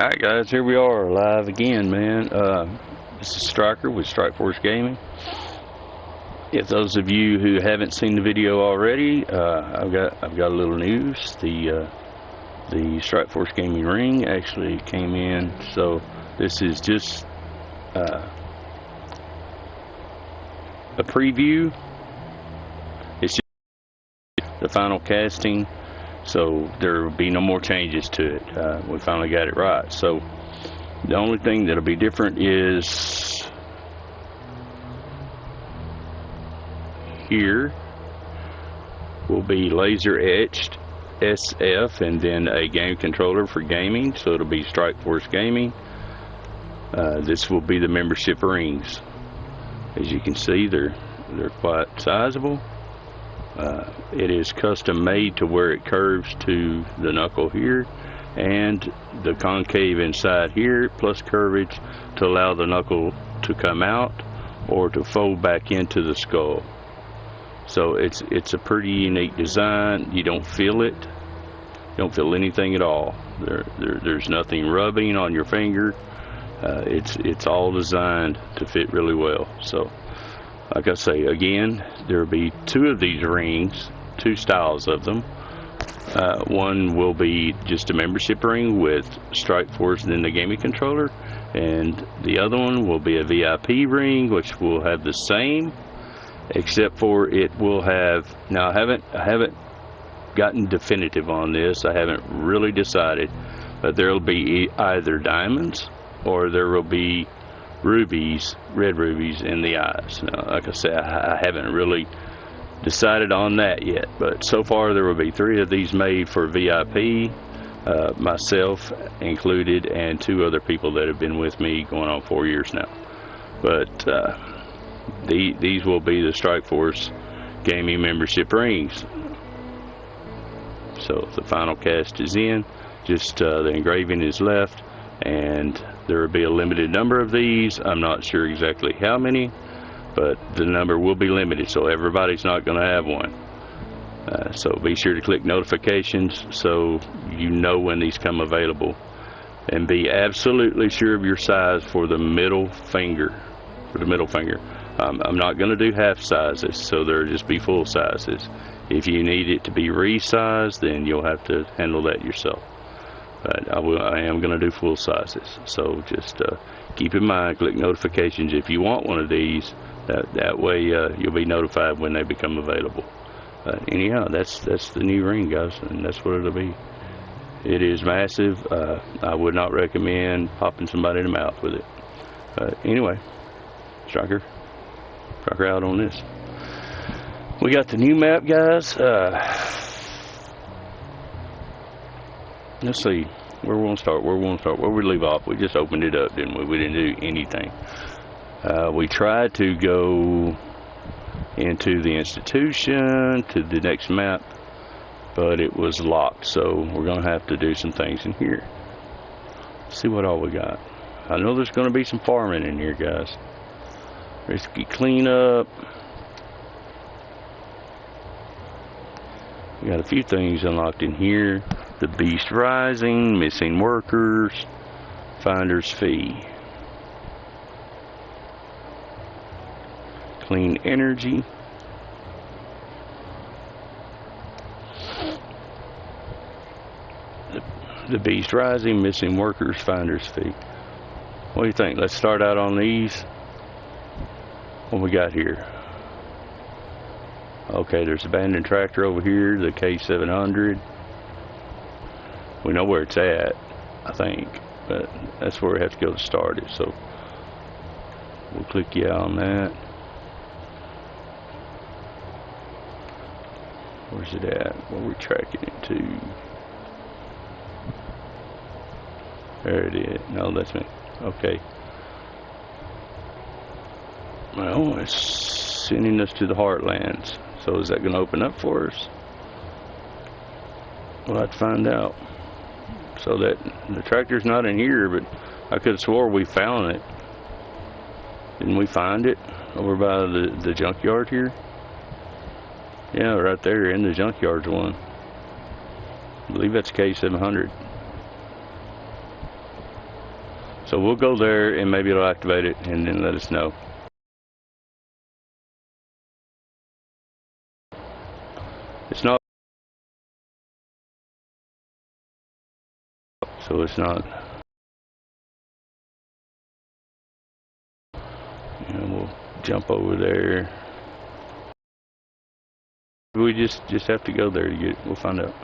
Alright guys, here we are live again, man. This is Stryker with Stryke Force Gaming. If those of you who haven't seen the video already, I've got a little news. The Stryke Force Gaming ring actually came in, so this is just a preview. It's just the final casting. So there will be no more changes to it. We finally got it right. So the only thing that'll be different is here will be laser etched SF and then a game controller for gaming. So it'll be Stryke Force Gaming. This will be the membership rings. As you can see, they're quite sizable. It is custom made to where it curves to the knuckle here and the concave inside here, plus curvage to allow the knuckle to come out or to fold back into the skull. So it's a pretty unique design. You don't feel it. You don't feel anything at all. There's nothing rubbing on your finger. It's all designed to fit really well. So like I say, again, there will be two of these rings, two styles of them. One will be just a membership ring with Stryke Force and then the gaming controller, and the other one will be a VIP ring, which will have the same, except for it will have. Now, I haven't gotten definitive on this. I haven't really decided, but there will be either diamonds or there will be rubies, red rubies in the eyes. Now, like I said, I haven't really decided on that yet, but so far there will be 3 of these made for VIP, myself included, and 2 other people that have been with me going on 4 years now. But these will be the Stryke Force Gaming membership rings. So the final cast is in, just the engraving is left, and there will be a limited number of these. I'm not sure exactly how many, but the number will be limited, so everybody's not going to have one. So be sure to click notifications so you know when these come available, and be absolutely sure of your size for the middle finger. I'm not going to do half sizes, so there'll just be full sizes. If you need it to be resized, then you'll have to handle that yourself. But I am going to do full sizes, so just keep in mind, click notifications if you want one of these. That way you'll be notified when they become available. Anyhow, that's the new ring, guys, and that's what it'll be. It is massive. I would not recommend popping somebody in the mouth with it. Anyway, Stryker out on this. We got the new map, guys. Let's see where we want to start. Where we leave off. We just opened it up, didn't we? We didn't do anything. We tried to go into the institution to the next map, but it was locked. So we're going to have to do some things in here. Let's see what all we got. I know there's going to be some farming in here, guys. Risky cleanup. We got a few things unlocked in here. The Beast Rising, missing workers, finder's fee, clean energy, the Beast Rising, missing workers, finder's fee. What do you think? Let's start out on these. What we got here? Okay, there's abandoned tractor over here, the K700. We know where it's at, I think, but that's where we have to go to start it. So we'll click yeah on that. Where's it at? Where we're tracking it to? There it is. No, that's me. Okay. Well, it's sending us to the Heartlands. So is that going to open up for us? We'll have to find out. So that the tractor's not in here, but I could have swore we found it. Didn't we find it over by the junkyard here? Yeah, right there in the junkyard's one. I believe that's K700. So we'll go there and maybe it'll activate it and then let us know. It's not, so it's not. And we'll jump over there. We just have to go there to get it. We'll find out.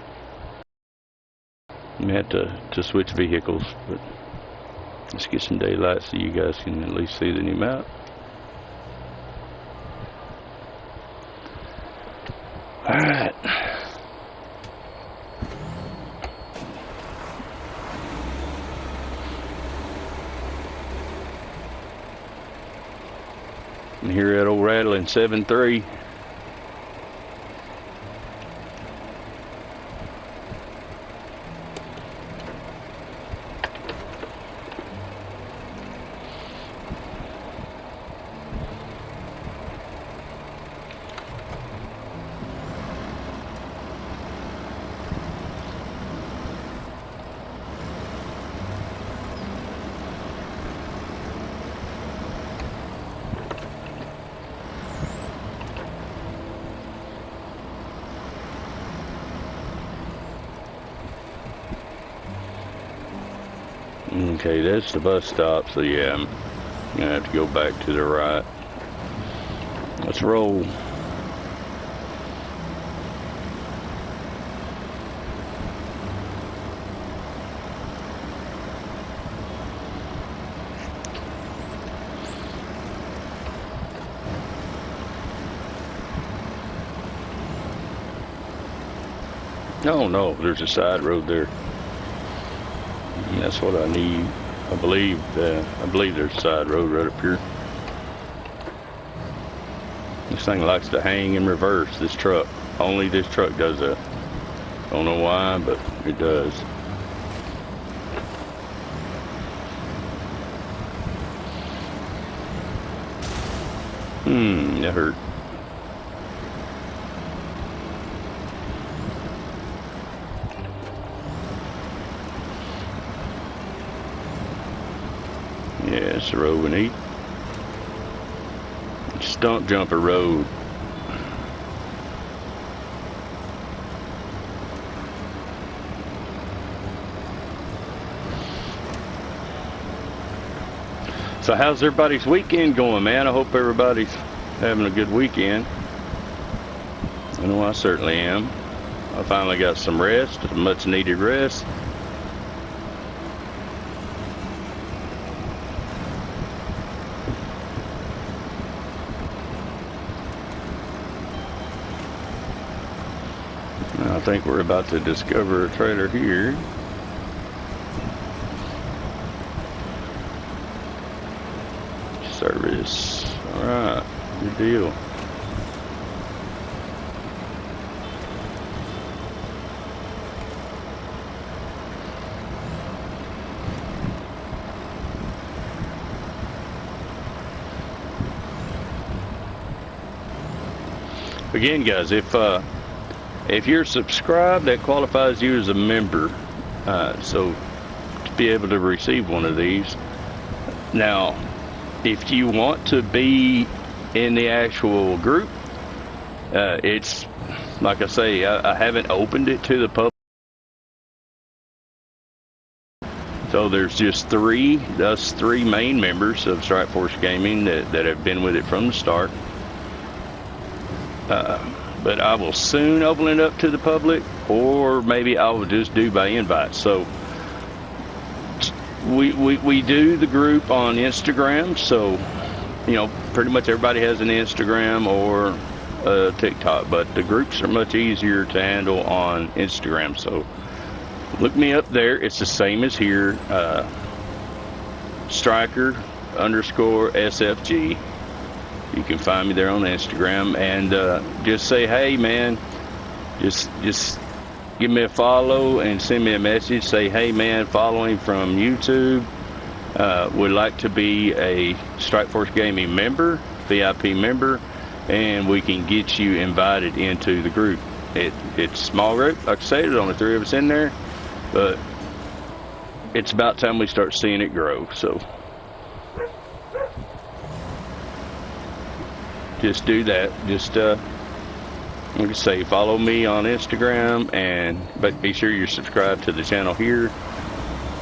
We have to switch vehicles, but let's get some daylight so you guys can at least see the new map. Alright. And here at old rattling 7-3. Okay, that's the bus stop, so yeah, I'm gonna have to go back to the right. Let's roll. Oh no, there's a side road there. That's what I need. I believe there's a side road right up here. This thing likes to hang in reverse, this truck. Only this truck does that. Don't know why, but it does. That hurt. Yeah, it's the road we need. Stump Jumper Road. So how's everybody's weekend going, man? I hope everybody's having a good weekend. I know I certainly am. I finally got some rest, much needed rest. I think we're about to discover a trailer here. Service. Alright, good deal. Again, guys, if you're subscribed, that qualifies you as a member. So to be able to receive one of these. Now, if you want to be in the actual group, it's like I say, I haven't opened it to the public. So there's just us three main members of Stryke Force Gaming that have been with it from the start. But I will soon open it up to the public, or maybe I will just do by invite. So we do the group on Instagram, so you know pretty much everybody has an Instagram or a TikTok, but the groups are much easier to handle on Instagram. So look me up there. It's the same as here, Stryker_SFG. You can find me there on Instagram, and just say, hey man, just give me a follow and send me a message. Say, hey man, following from YouTube, would like to be a Stryke Force Gaming member, VIP member, and we can get you invited into the group. It's a small group, like I said, there's only 3 of us in there, but it's about time we start seeing it grow. So just do that. Just like I say, follow me on Instagram, but be sure you're subscribed to the channel here,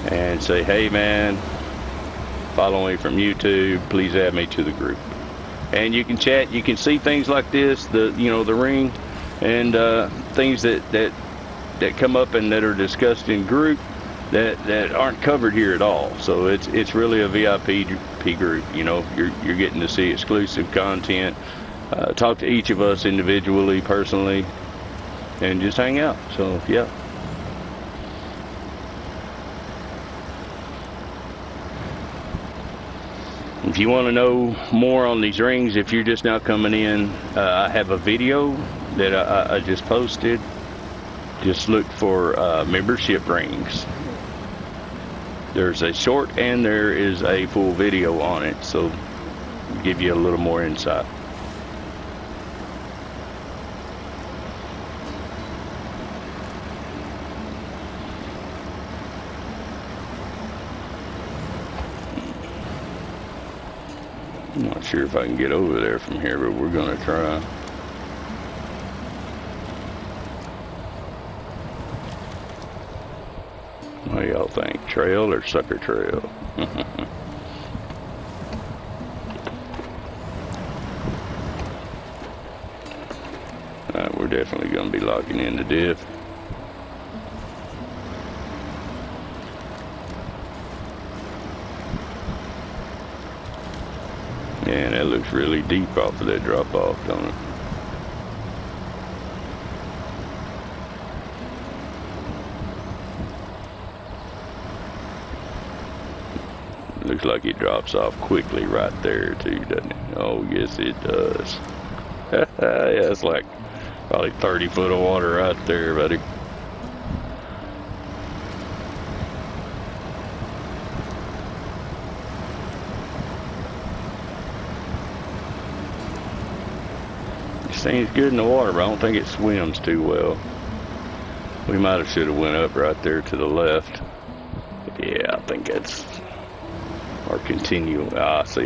and say, hey man, follow me from YouTube, please add me to the group. And you can chat, you can see things like this, the ring, and things that come up and that are discussed in group that aren't covered here at all. So it's really a VIP group. You're getting to see exclusive content, talk to each of us individually, personally, and just hang out. So yeah. If you want to know more on these rings, if you're just now coming in, I have a video that I just posted. Just look for membership rings. There's a short and there is a full video on it, so give you a little more insight. I'm not sure if I can get over there from here, but we're gonna try. What do y'all think? Trail or sucker trail? Alright, we're definitely gonna be locking in the diff. Man, that looks really deep off of that drop off, don't it? Looks like it drops off quickly right there too, doesn't it? Oh yes it does. Yeah, it's like probably 30 foot of water right there, buddy. Seems good in the water, but I don't think it swims too well. We might have should have went up right there to the left. Yeah, I think that's, or continue. I see.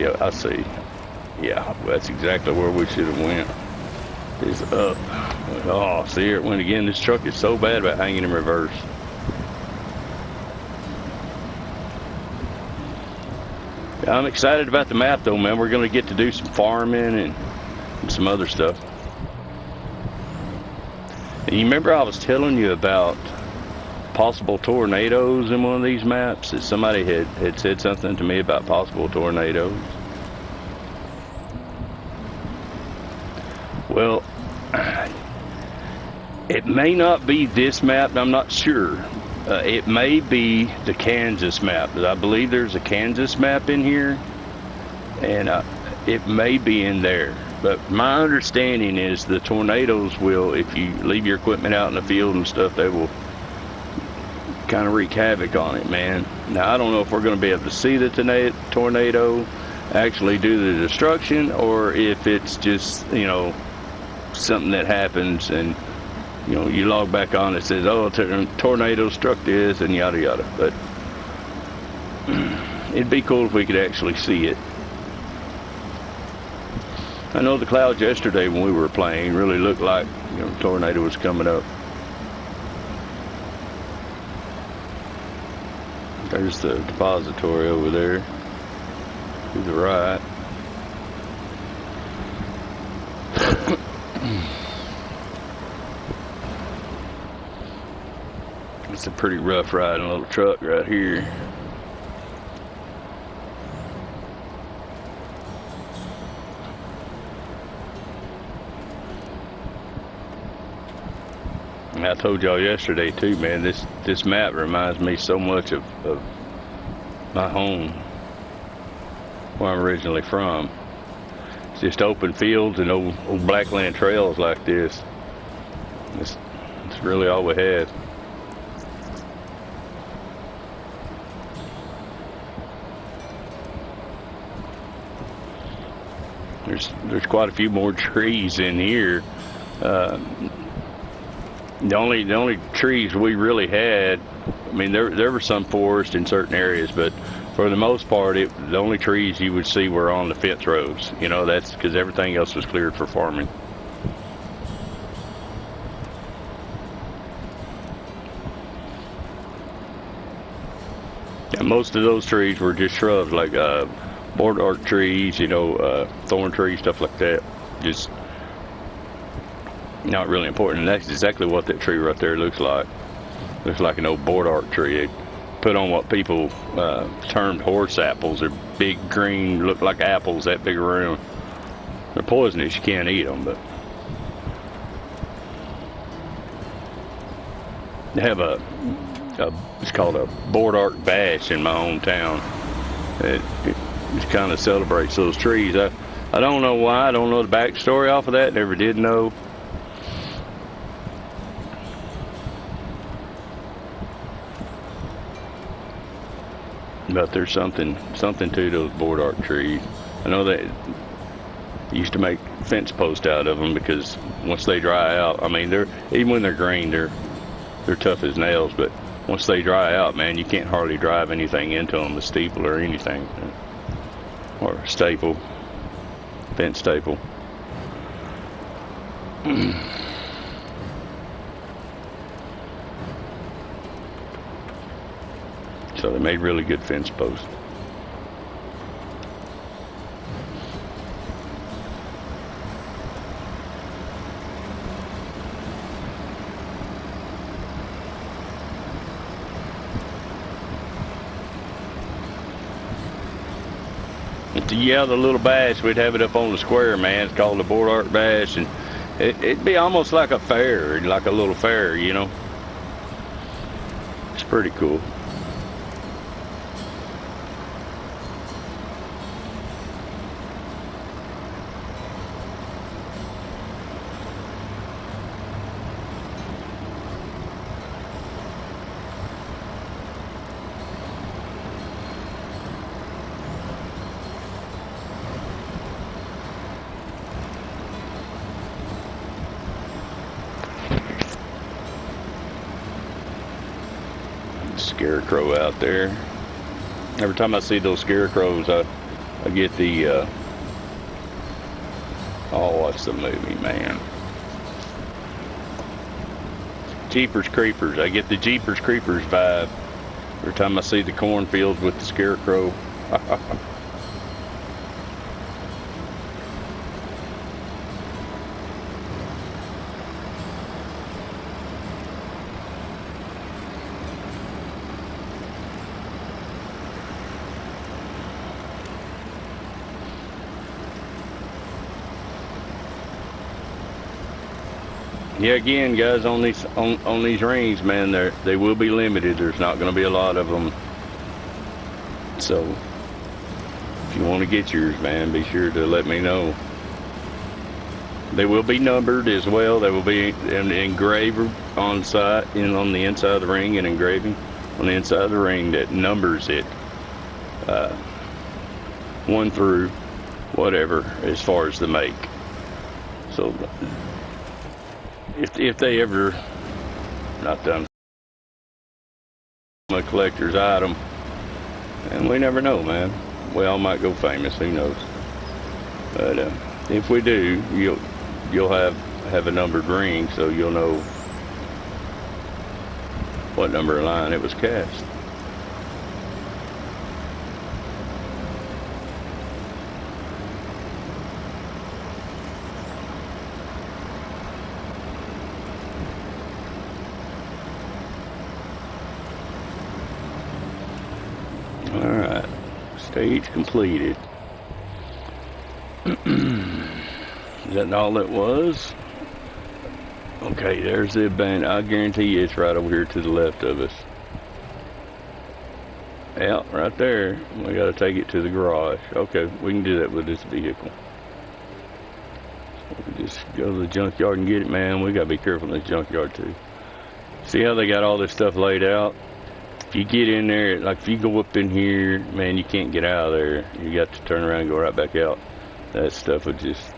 Yeah, that's exactly where we should have went. It's up. Oh, see, it went again. This truck is so bad about hanging in reverse. I'm excited about the map though, man. We're gonna get to do some farming and some other stuff. And you remember I was telling you about possible tornadoes in one of these maps? That somebody had said something to me about possible tornadoes. Well, it may not be this map, I'm not sure. It may be the Kansas map. I believe there's a Kansas map in here, and it may be in there. But my understanding is the tornadoes will, if you leave your equipment out in the field and stuff, they will kind of wreak havoc on it, man. Now, I don't know if we're going to be able to see the tornado actually do the destruction, or if it's just, something that happens and, you log back on, it says, oh, a tornado struck this and yada yada. But it'd be cool if we could actually see it. I know the clouds yesterday when we were playing really looked like, a tornado was coming up. There's the depository over there to the right. It's a pretty rough riding little truck right here. And I told y'all yesterday too, man, this map reminds me so much of my home, where I'm originally from. It's just open fields and old blackland trails like this. It's really all we had. There's quite a few more trees in here. The only trees we really had I mean, there were some forest in certain areas, but for the most part, the only trees you would see were on the fence rows. You know, that's because everything else was cleared for farming. And most of those trees were just shrubs, like boardwalk trees, you know, thorn trees, stuff like that. Just not really important. And that's exactly what that tree right there looks like. Looks like an old boardwalk tree. They put on what people termed horse apples. They're big green, look like apples that big around. They're poisonous. You can't eat them, but they have it's called a boardwalk bash in my hometown. It kind of celebrates those trees. I don't know why. I don't know the backstory off of that. Never did know. But there's something to those boardwalk trees. I know that they used to make fence posts out of them because once they dry out, I mean, even when they're green, they're tough as nails. But once they dry out, man, you can't hardly drive anything into them, a steeple or anything, or a staple, fence staple. So they made really good fence posts. Yeah, the little bash, we'd have it up on the square, man. It's called the boardwalk bash, and it'd be almost like a fair, like a little fair, you know. It's pretty cool. Scarecrow out there. Every time I see those scarecrows, I get the oh, what's the movie, man? Jeepers Creepers. I get the Jeepers Creepers vibe every time I see the cornfields with the scarecrow. Yeah, again, guys, on these rings, man, they will be limited. There's not going to be a lot of them. So, if you want to get yours, man, be sure to let me know. They will be numbered as well. They will be engraved on site, on the inside of the ring, and engraving on the inside of the ring that numbers it, 1 through whatever, as far as the make. So, if they ever, not done a collector's item, and we never know, man. We all might go famous, who knows? But if we do, you'll have a numbered ring, so you'll know what number of line it was cast. Alright, stage completed. Is that all it was? Okay, there's the abandoned. I guarantee you it's right over here to the left of us. Yeah, right there. We gotta take it to the garage. Okay, we can do that with this vehicle. We can just go to the junkyard and get it, man. We gotta be careful in this junkyard too. See how they got all this stuff laid out? If you get in there, like if you go up in here, man, you can't get out of there. You got to turn around and go right back out. That stuff would just,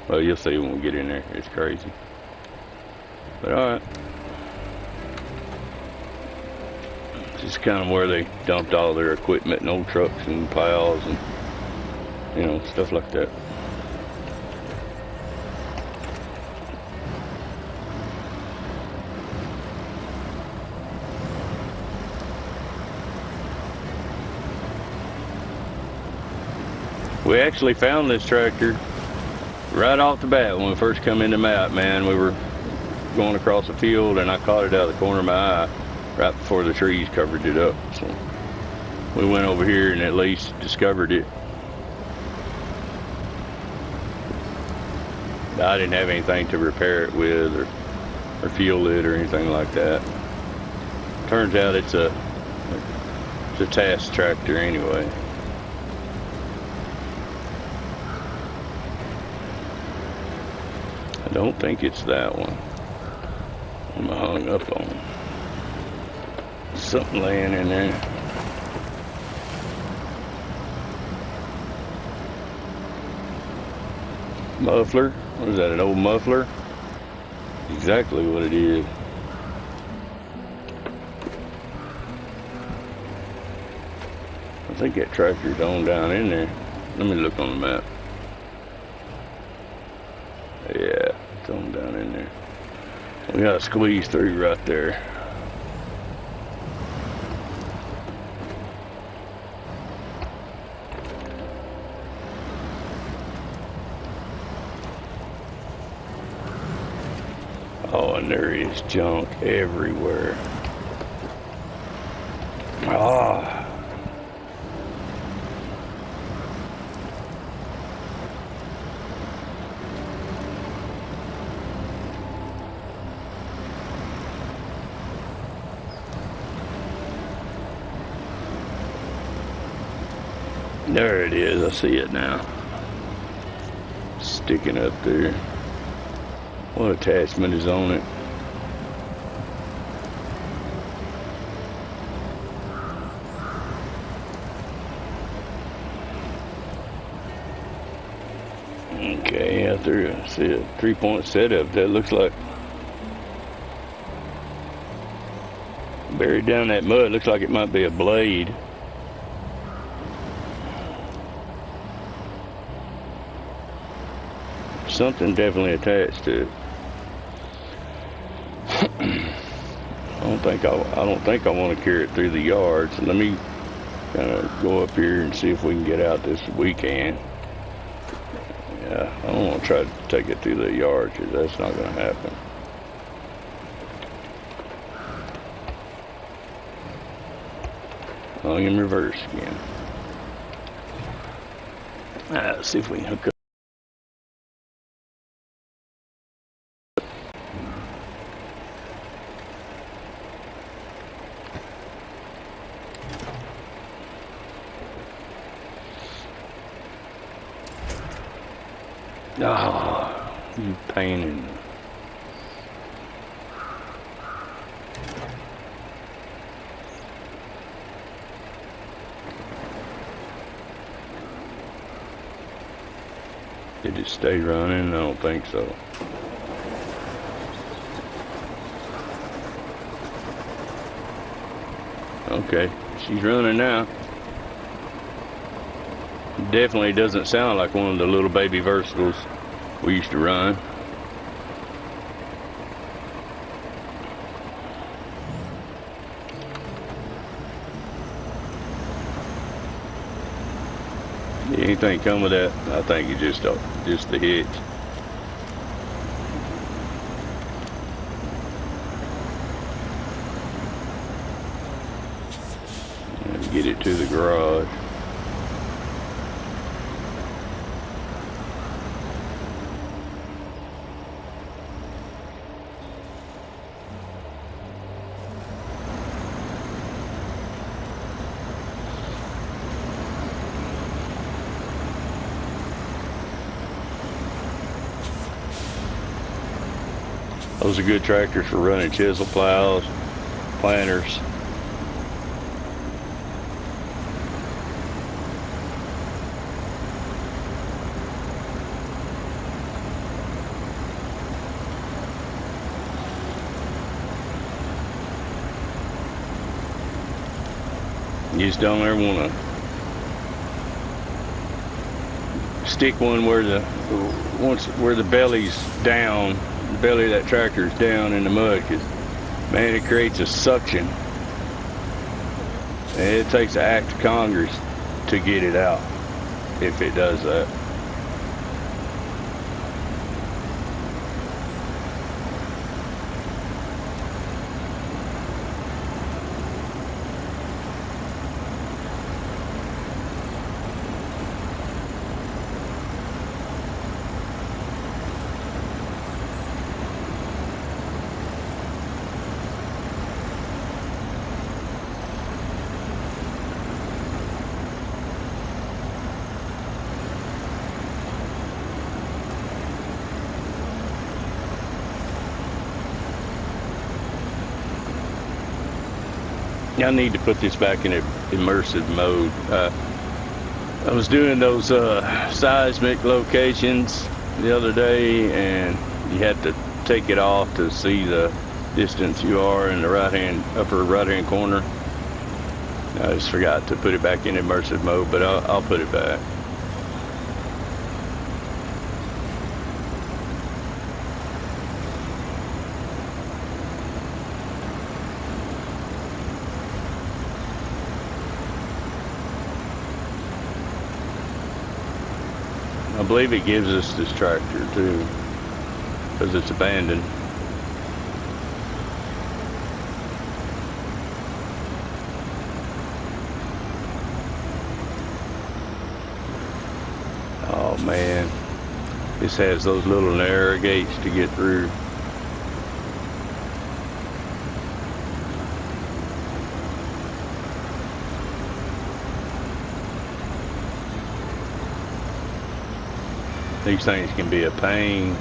well, you'll see when we get in there. It's crazy. But alright. Just kind of where they dumped all their equipment and old trucks and plows and, you know, stuff like that. We actually found this tractor right off the bat when we first come in the map, man. We were going across the field and I caught it out of the corner of my eye right before the trees covered it up. So we went over here and at least discovered it. I didn't have anything to repair it with or fuel it or anything like that. Turns out it's a task tractor anyway. I don't think it's that one. I'm hung up on something laying in there. Muffler? What is that, an old muffler? Exactly what it is. I think that tractor's on down in there. Let me look on the map. Yeah, it's on down in there. We gotta squeeze through right there. Oh, and there is junk everywhere. Ah. There it is, I see it now. Sticking up there. What attachment is on it? Okay, out there, I see a 3-point setup. That looks like buried down that mud. Looks like it might be a blade. Something definitely attached to it. I don't think I want to carry it through the yard. So let me kind of go up here and see if we can get out this weekend. Yeah, I don't want to try to take it through the yard because that's not going to happen. Going in reverse again. Let's see if we can hook up. Oh, you pain in. Did it stay running? I don't think so. Okay, she's running now. Definitely doesn't sound like one of the little baby Versatiles we used to run. Anything come with that? I think it's just the hitch. Get it to the garage. Those are good tractors for running chisel plows, planters. You just don't ever want to stick one where the belly's down, the belly of that tractor is down in the mud, because man, it creates a suction, and it takes an act of Congress to get it out if it does that. I need to put this back in immersive mode. I was doing those seismic locations the other day, and you had to take it off to see the distance you are in the upper right hand corner. I just forgot to put it back in immersive mode, but I'll put it back. I believe it gives us this tractor too, because it's abandoned. Oh man, this has those little narrow gates to get through. These things can be a pain.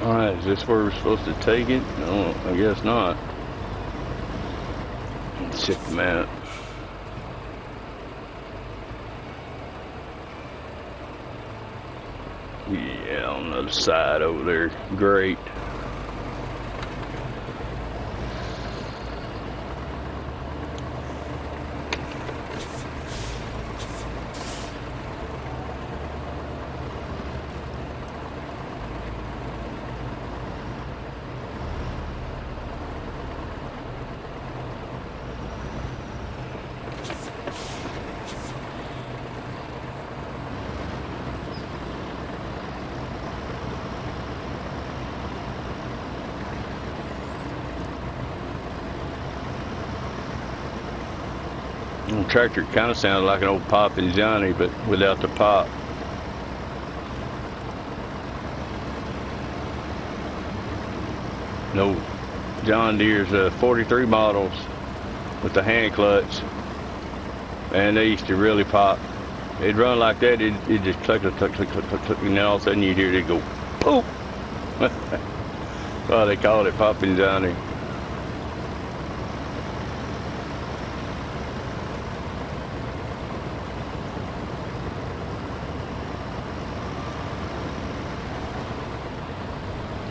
Alright, is this where we're supposed to take it? No, I guess not. Let's check the map. Yeah, on the other side over there. Great. The tractor kind of sounded like an old Poppin' Johnny, but without the pop. No, John Deere's 43 models with the hand clutch, and they used to really pop. It'd run like that, it just click, click, click, click, click, click, and then all of a sudden you'd hear it go, poof. Well, they called it Poppin' Johnny.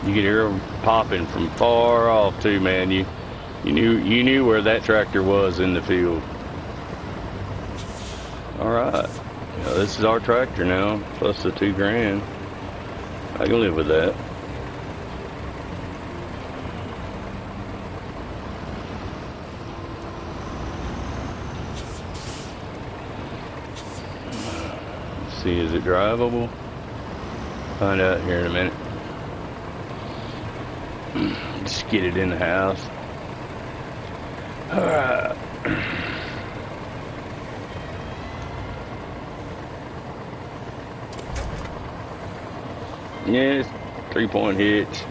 You could hear them popping from far off too, man. You knew where that tractor was in the field. All right, this is our tractor now, plus the $2,000. I can live with that. Let's see, is it drivable? Find out here in a minute. Just get it in the house. Alright. Yeah, it's 3-point hitch.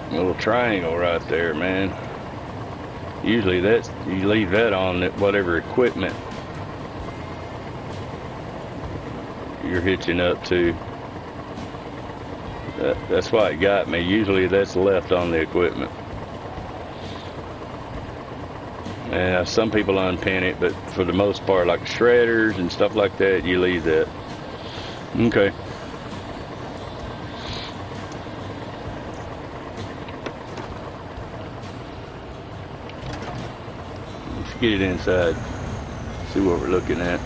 A little triangle right there, man. Usually you leave that on whatever equipment you're hitching up to. That's why it got me. Usually that's left on the equipment. And some people unpin it, but for the most part, like shredders and stuff like that, you leave that. Okay. Let's get it inside. See what we're looking at.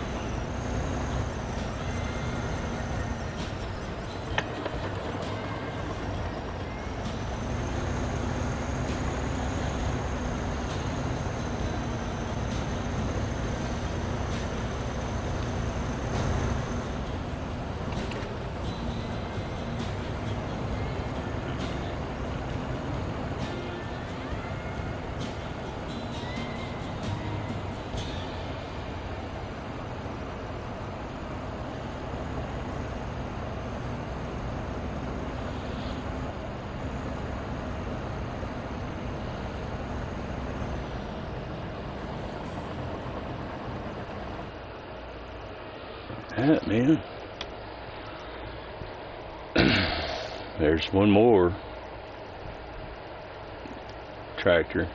That, man. There's one more tractor.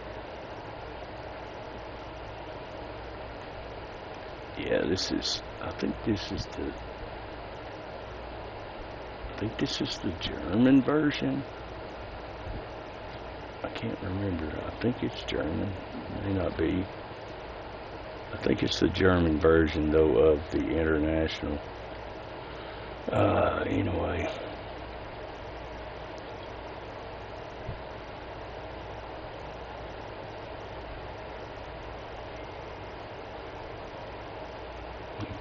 Yeah, I think this is the German version. I can't remember. I think it's German. It may not be. I think it's the German version, though, of the International. Anyway.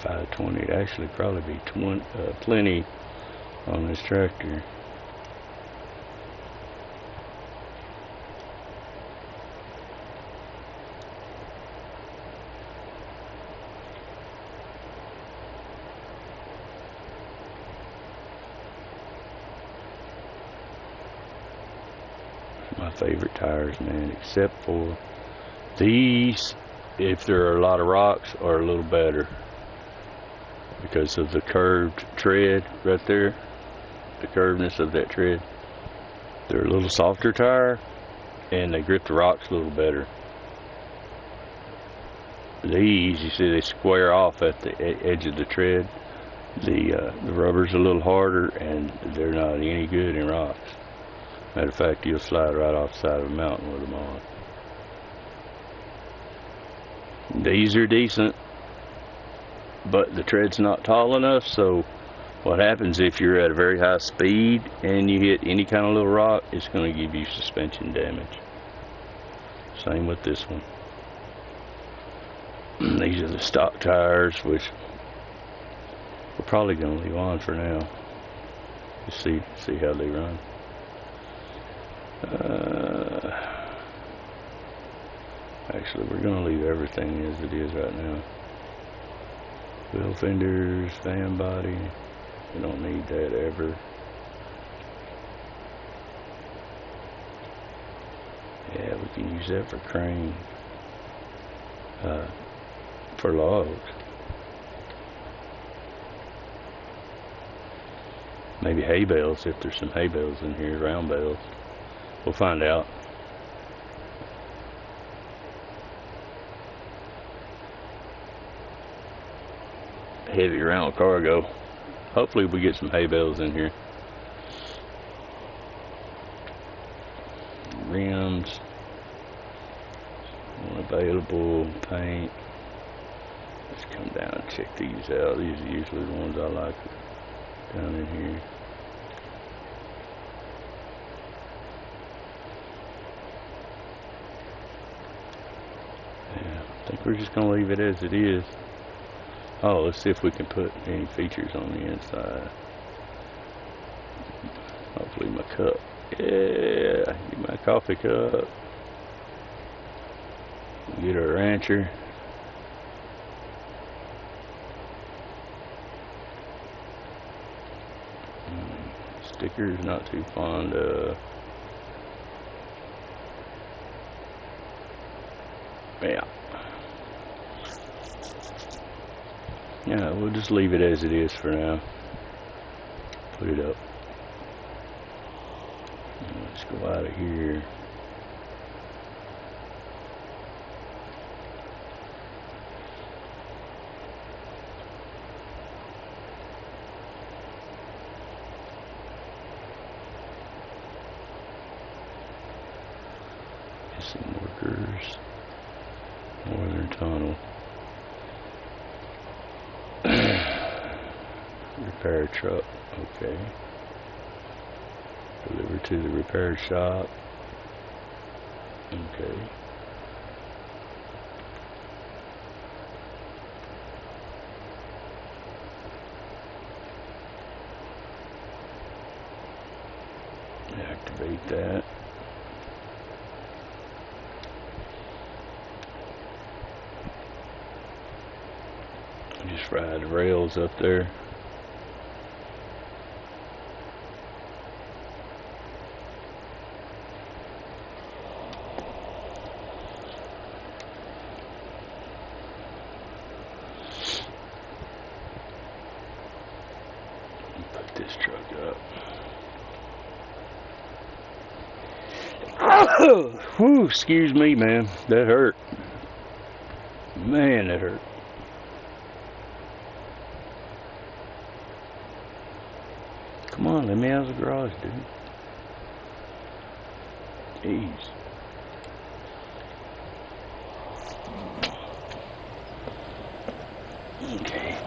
$520. Actually, probably be plenty on this tractor. My favorite tires, man, except for these. If there are a lot of rocks, are a little better because of the curved tread right there, the curvedness of that tread. They're a little softer tire and they grip the rocks a little better. These, you see, they square off at the edge of the tread. The rubber's a little harder and they're not any good in rocks. Matter of fact, you'll slide right off the side of a mountain with them on. These are decent, but the tread's not tall enough, so what happens if you're at a very high speed and you hit any kind of little rock, it's going to give you suspension damage. Same with this one. These are the stock tires, which we're probably going to leave on for now. You see how they run. Actually, we're going to leave everything as it is right now. Wheel fenders, fan body. We don't need that ever. Yeah, we can use that for crane. For logs. Maybe hay bales, if there's some hay bales in here, round bales. We'll find out. Heavy round cargo. Hopefully we get some hay bales in here. Rims. Unavailable. Paint. Let's come down and check these out. These are usually the ones I like down in here. Yeah, I think we're just going to leave it as it is. Oh, let's see if we can put any features on the inside. Hopefully my cup. Yeah, get my coffee cup. Get our rancher. Stickers, not too fond of. Yeah. Yeah, we'll just leave it as it is for now. Put it up. Let's go out of here. Some workers. Northern tunnel. Repair truck. Okay. Deliver to the repair shop. Okay. Activate that. Just ride the rails up there. Put this truck up. Whew, excuse me, man. That hurt. Man, that hurt. Come on, let me out of the garage, dude. Jeez. Okay.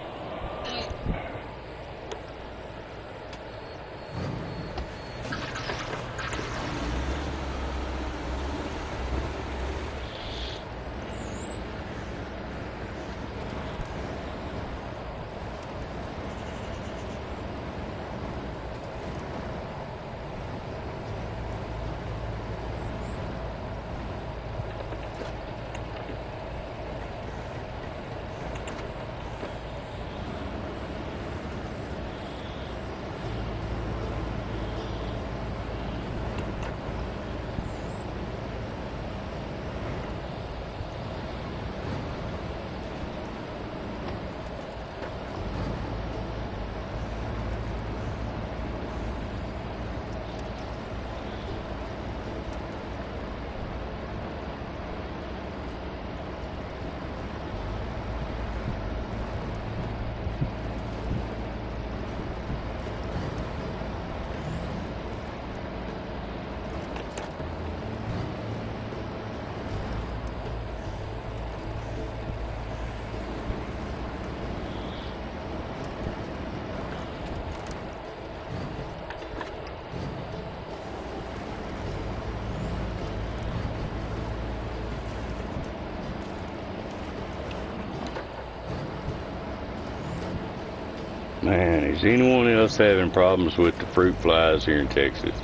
Man, is anyone else having problems with the fruit flies here in Texas?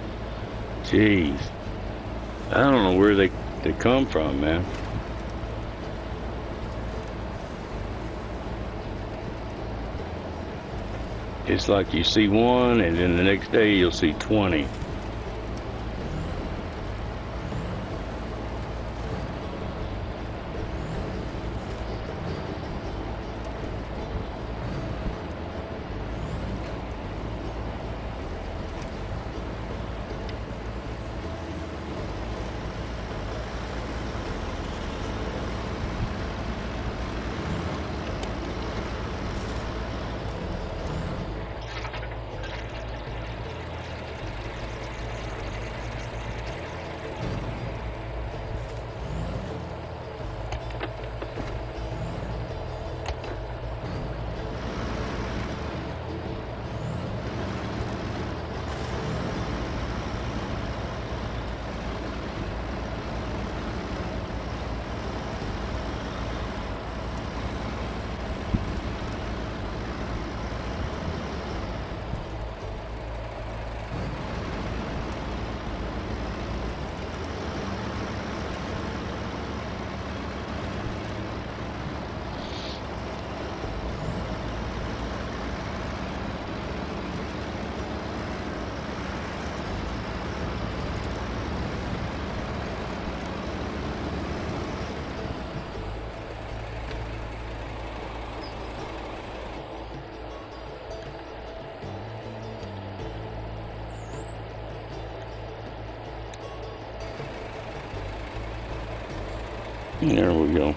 Jeez. I don't know where they come from, man. It's like you see one and then the next day you'll see 20. There we go.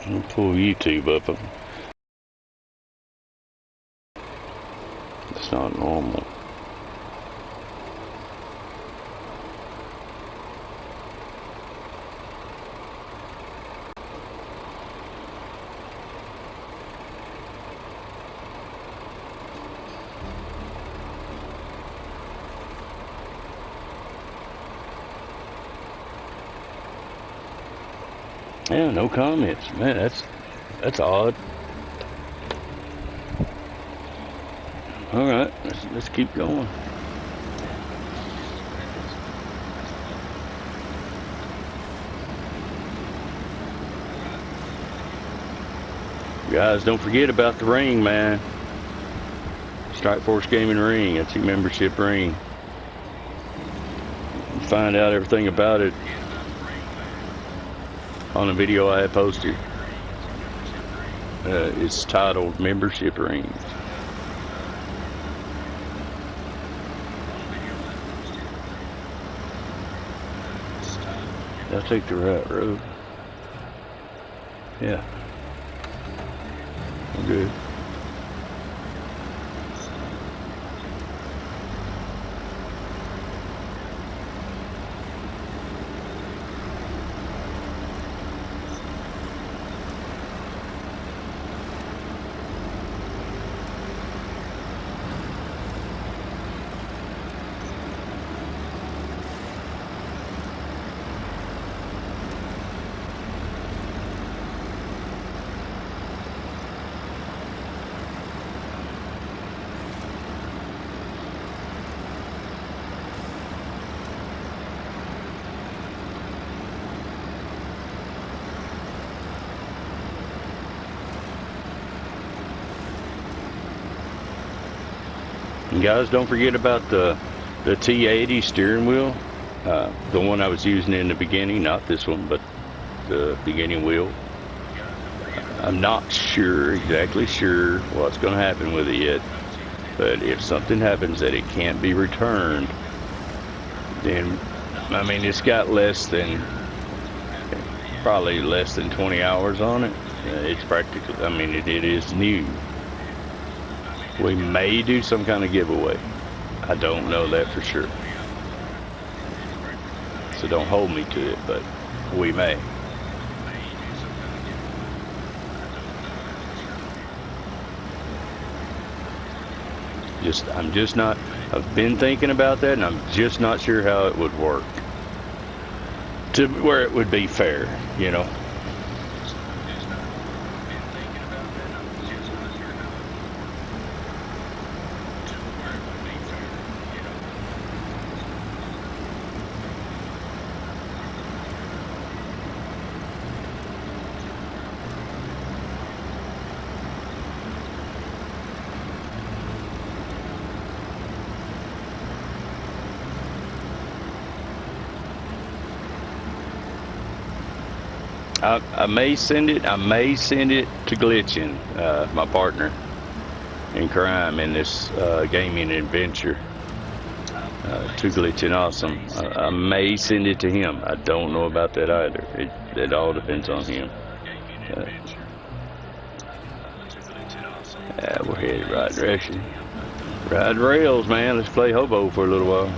Let me pull YouTube up. It's not normal. Yeah, no comments. Man, that's odd. All right, let's keep going. Guys, don't forget about the ring, man. Stryke Force Gaming ring. That's your membership ring. You can find out everything about it on a video I had posted. It's titled Membership Rings. I'll take the right road. Yeah. I'm good. And guys, don't forget about the T80 steering wheel, the one I was using in the beginning, not this one, but the beginning wheel. I'm not exactly sure what's going to happen with it yet, but if something happens that it can't be returned, then, I mean, it's got probably less than 20 hours on it. It's practically, I mean, it is new. We may do some kind of giveaway. I don't know that for sure. So don't hold me to it, but we may. I've been thinking about that, and I'm just not sure how it would work to where it would be fair, you know. I may send it to Glitchin, my partner in crime in this gaming adventure, to Glitchin Awesome. I may send it to him. I don't know about that either. It all depends on him. We're headed right direction. Ride rails, man. Let's play hobo for a little while.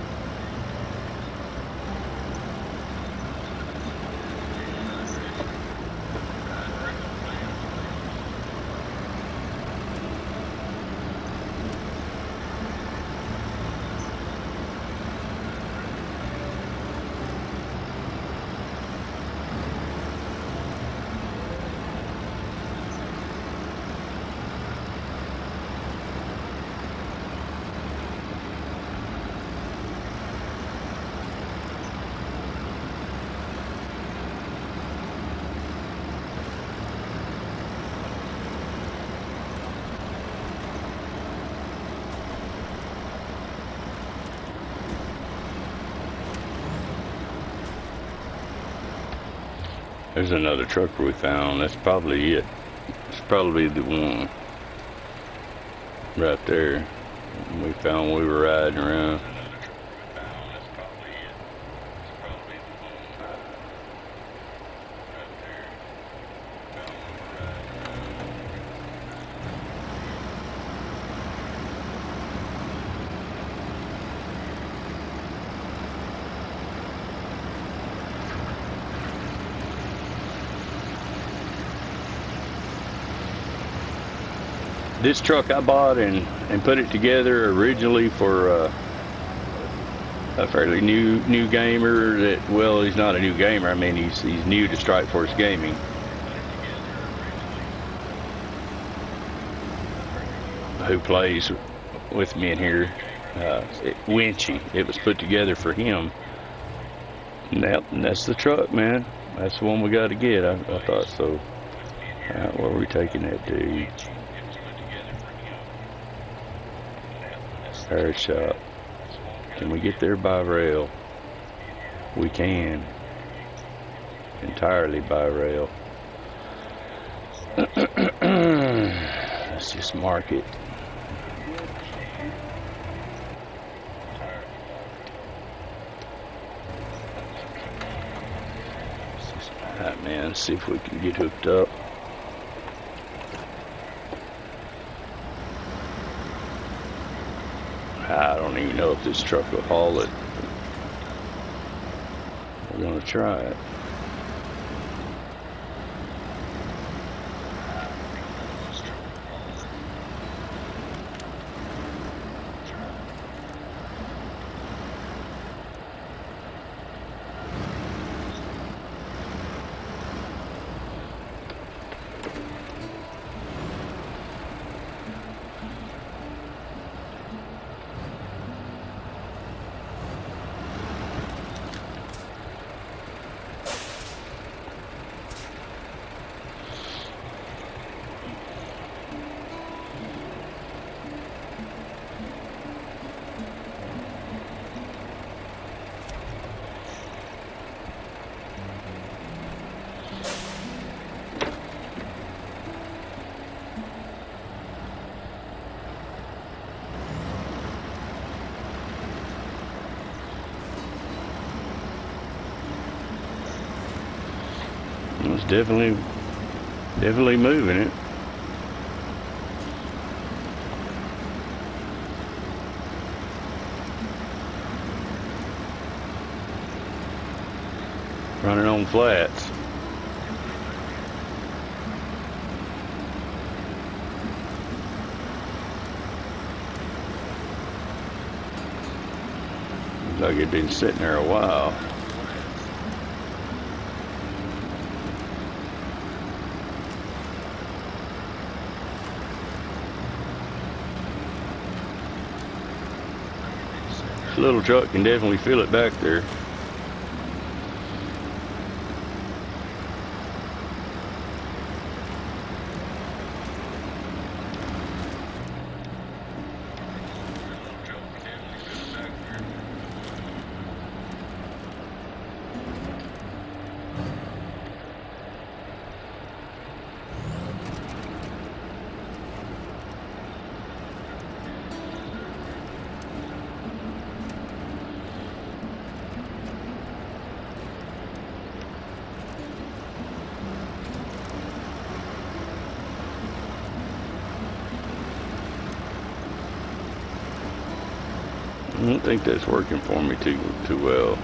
There's another trucker we found. That's probably it. It's probably the one right there. We found when we were riding around. This truck I bought and put it together originally for a fairly new gamer that, well, he's not a new gamer. I mean, he's new to Stryke Force Gaming. Who plays with me in here? Winchy. It was put together for him. And that's the truck, man. That's the one we got to get. I thought so. Where are we taking that dude? Repair shop. Can we get there by rail? We can. Entirely by rail. Let's just mark it. Alright, man, let's see if we can get hooked up. I don't even know if this truck will haul it. We're gonna try it. It's definitely moving it. Running on flats. Looks like it'd been sitting there a while. This little truck can definitely feel it back there. I don't think that's working for me too well.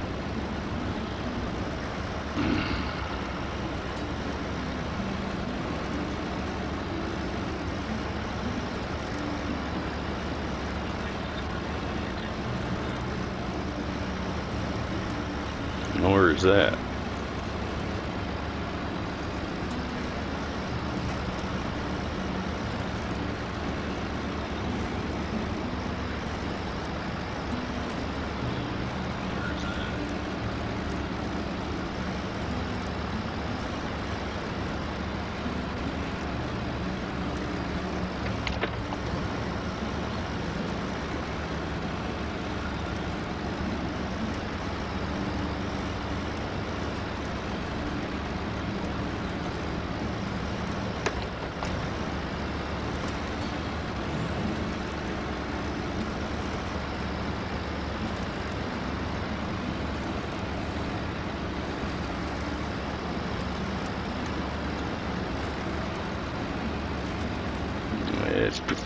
Where is that?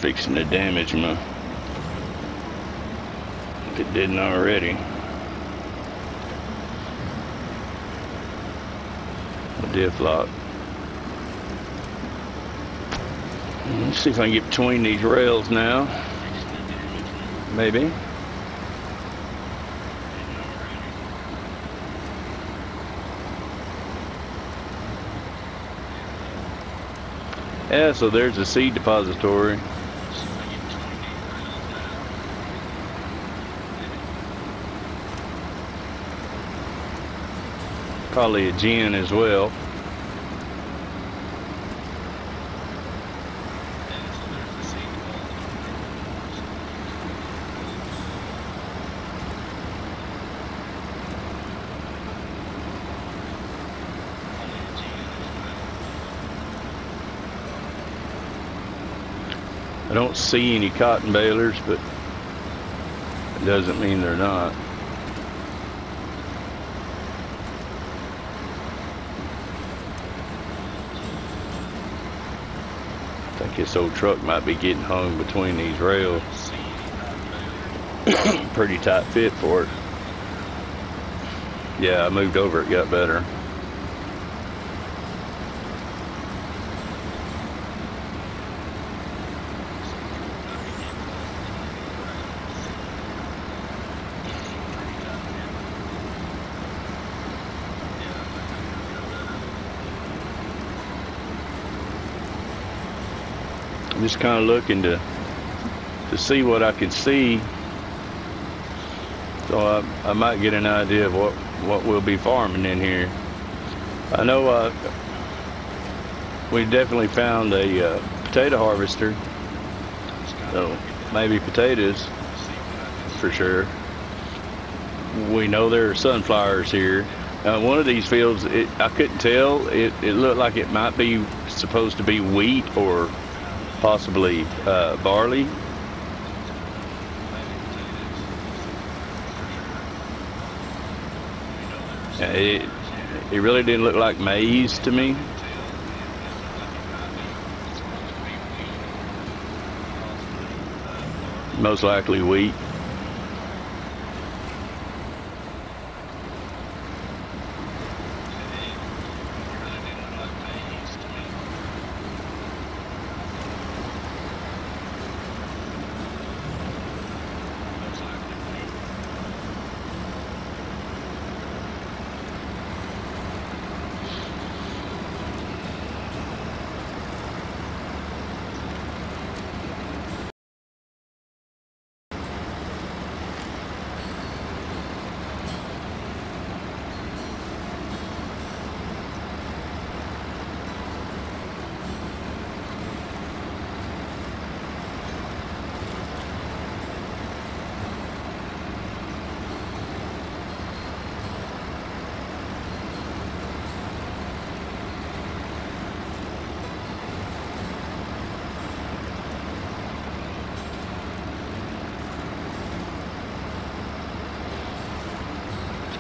fixing to damage me if it didn't already. The diff lock. Let's see if I can get between these rails now. Maybe. Yeah, so there's a seed depository. Probably a gin as well. I don't see any cotton balers, but it doesn't mean they're not. I think this old truck might be getting hung between these rails. Pretty tight fit for it. Yeah, I moved over, it got better. I'm just kind of looking to see what I can see, so I might get an idea of what we'll be farming in here. I know we definitely found a potato harvester, so maybe potatoes for sure. We know there are sunflowers here. One of these fields, I couldn't tell. It looked like it might be supposed to be wheat or possibly barley. It really didn't look like maize to me. Most likely wheat.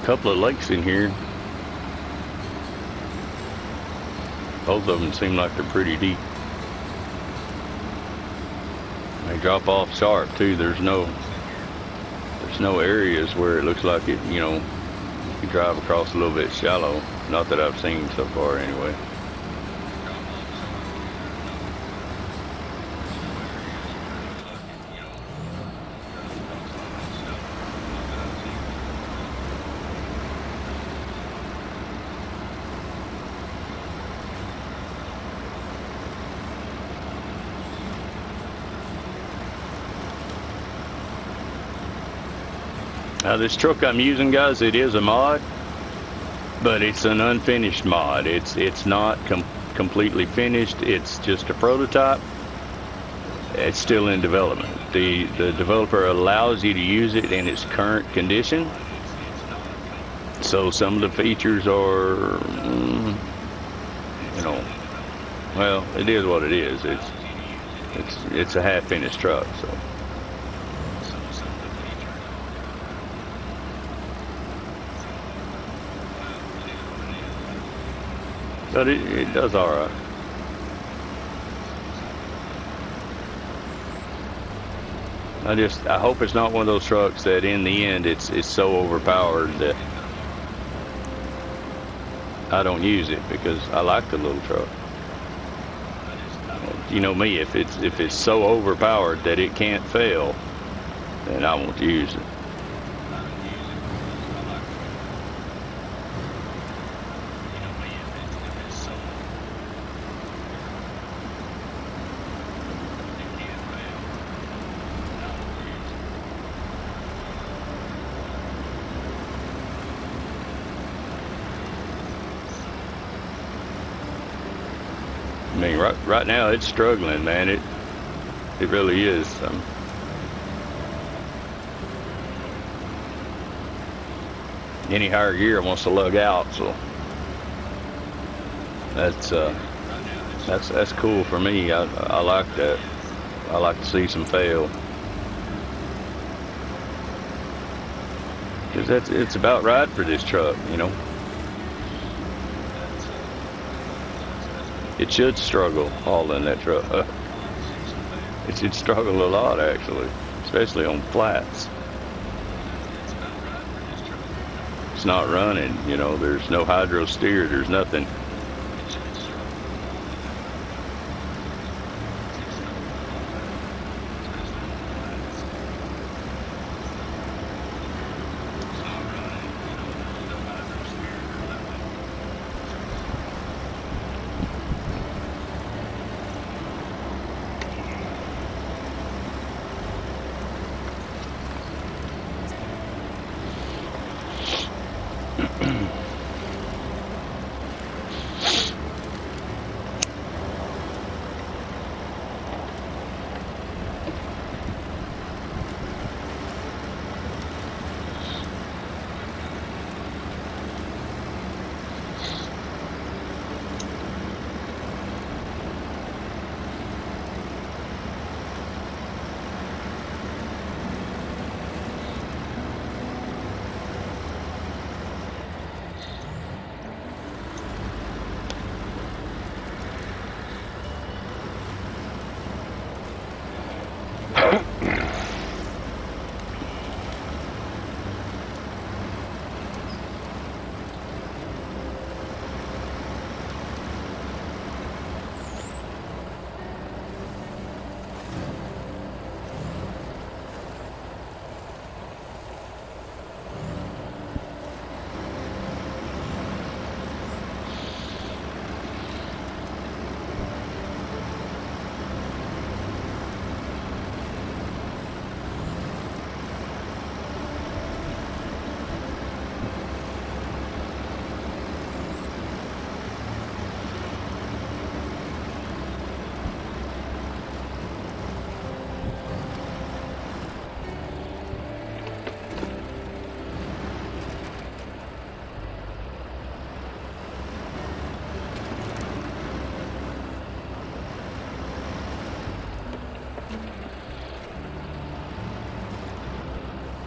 Couple of lakes in here. Both of them seem like they're pretty deep. They drop off sharp too. There's no areas where it looks like it, you know, you drive across a little bit shallow. Not that I've seen so far anyway. Now this truck I'm using, guys, it is a mod, but it's an unfinished mod. It's not completely finished. It's just a prototype. It's still in development. The developer allows you to use it in its current condition. So some of the features are, you know, well, it is what it is. It's a half-finished truck, so. But it does all right. I hope it's not one of those trucks that in the end it's so overpowered that I don't use it, because I like the little truck. You know me, if it's so overpowered that it can't fail, then I won't use it. I mean, right now it's struggling, man. It really is. Any higher gear wants to lug out, so that's cool for me. I like that. I like to see some fail, because it's about right for this truck, you know. It should struggle hauling that truck. It should struggle a lot, actually, especially on flats. It's not running, you know. There's no hydro steer. There's nothing.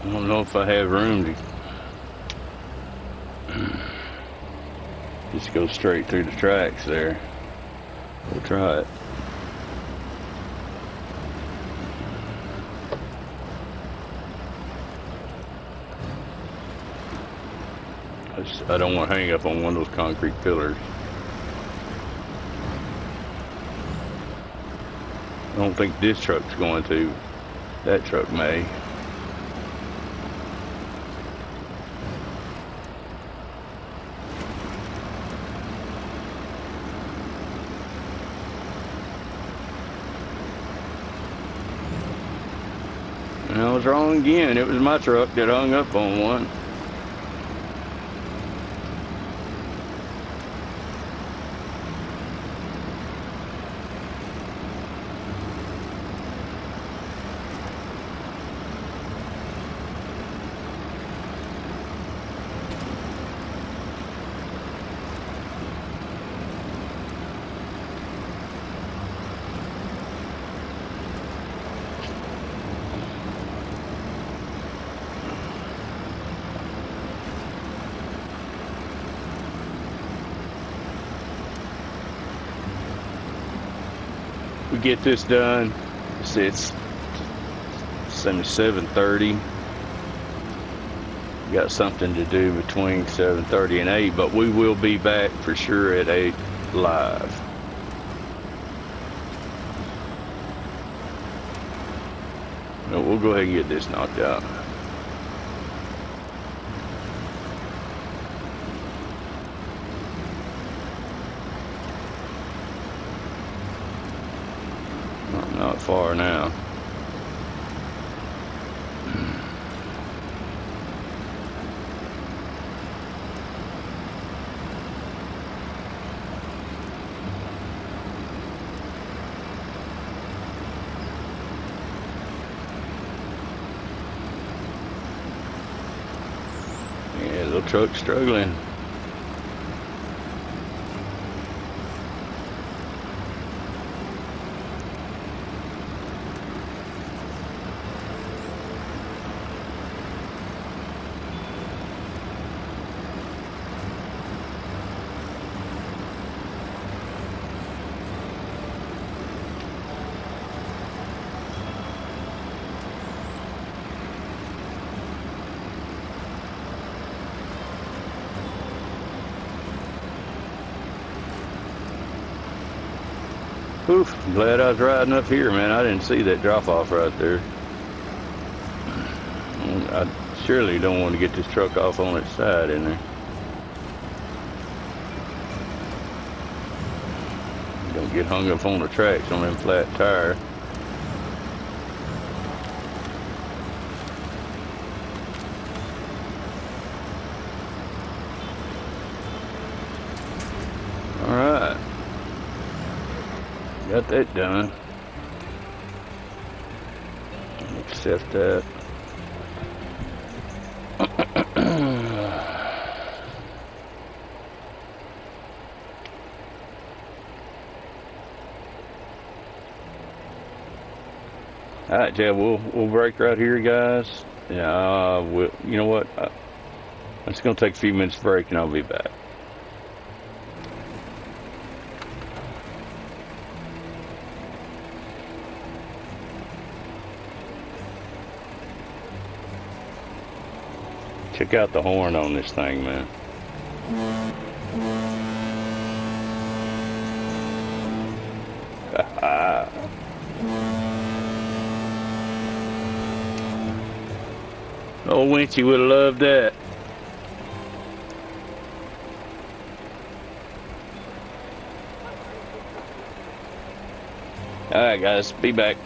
I don't know if I have room to just go straight through the tracks there. We'll try it. I don't want to hang up on one of those concrete pillars. I don't think this truck's going to. That truck may. And I was wrong again. It was my truck that hung up on one. We get this done. It's Same as 7:30. Got something to do between 7:30 and 8, but we will be back for sure at 8 live. No, we'll go ahead and get this knocked out. Not far now. Yeah, little truck struggling. Oof, glad I was riding up here, man. I didn't see that drop off right there. I surely don't want to get this truck off on its side in there. Don't get hung up on the tracks on them flat tires. Alright. Got that done. Accept that. Alright, yeah, we'll break right here, guys. Yeah, you know what? I'm just gonna take a few minutes break and I'll be back. Check out the horn on this thing, man. Oh, Winchy would have loved that. Alright, guys, be back.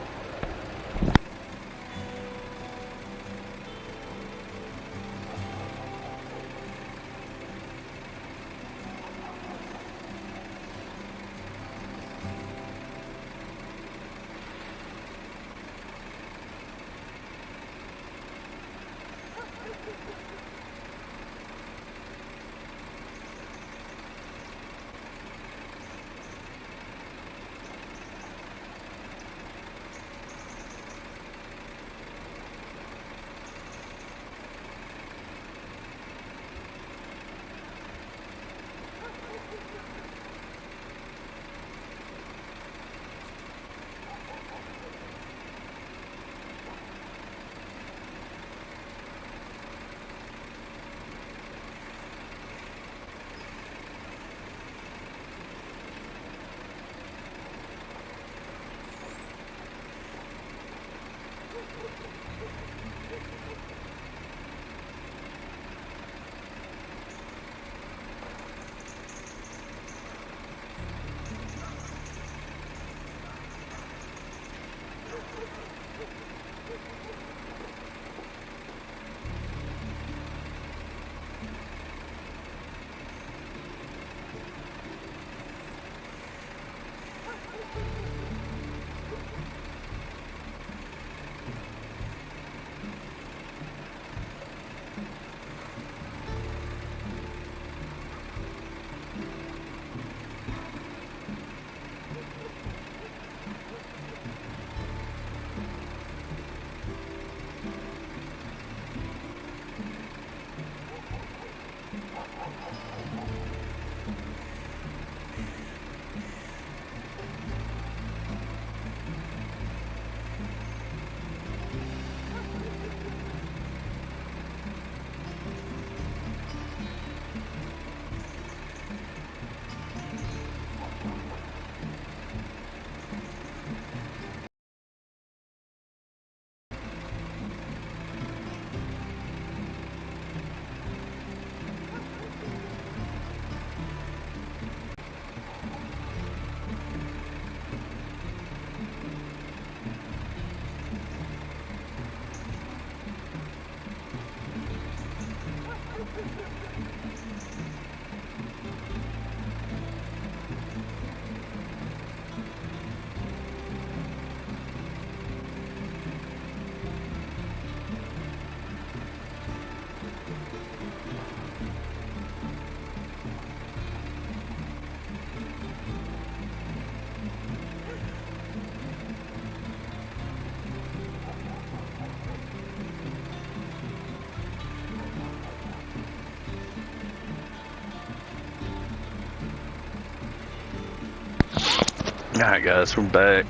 Alright guys, we're back.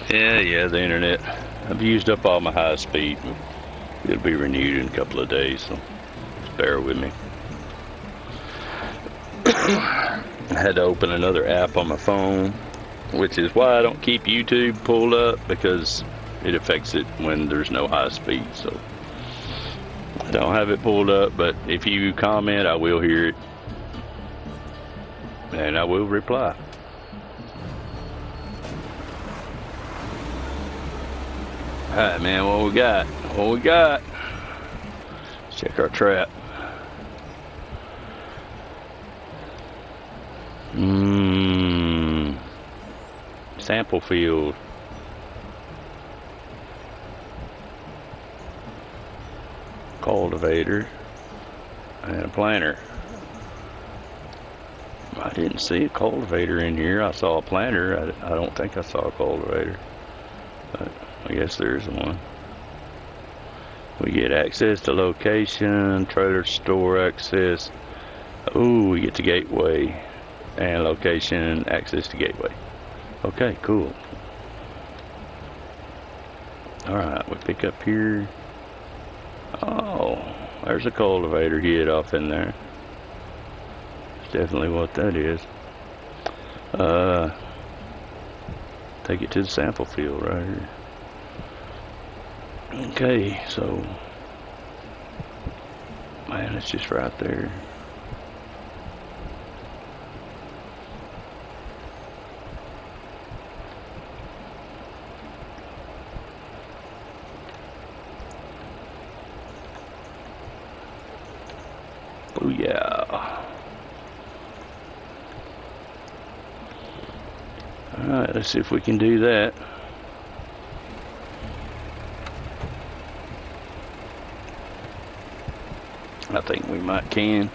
Yeah, the internet. I've used up all my high speed. It'll be renewed in a couple of days, so just bear with me. I had to open another app on my phone, which is why I don't keep YouTube pulled up, because it affects it when there's no high speed. So I don't have it pulled up, but if you comment, I will hear it and I will reply. Alright man, what we got? Let's check our trap. Sample field. Cultivator. And a planter. I didn't see a cultivator in here. I saw a planter. I don't think I saw a cultivator. But I guess there's one. We get access to location, trailer store access. Ooh, we get to gateway and location, access to gateway. Okay, cool. Alright, we pick up here. Oh, there's a cultivator hid off in there. That's definitely what that is. Take it to the sample field right here. Okay, so man, it's just right there. Oh yeah. Alright, let's see if we can do that. I think we might can.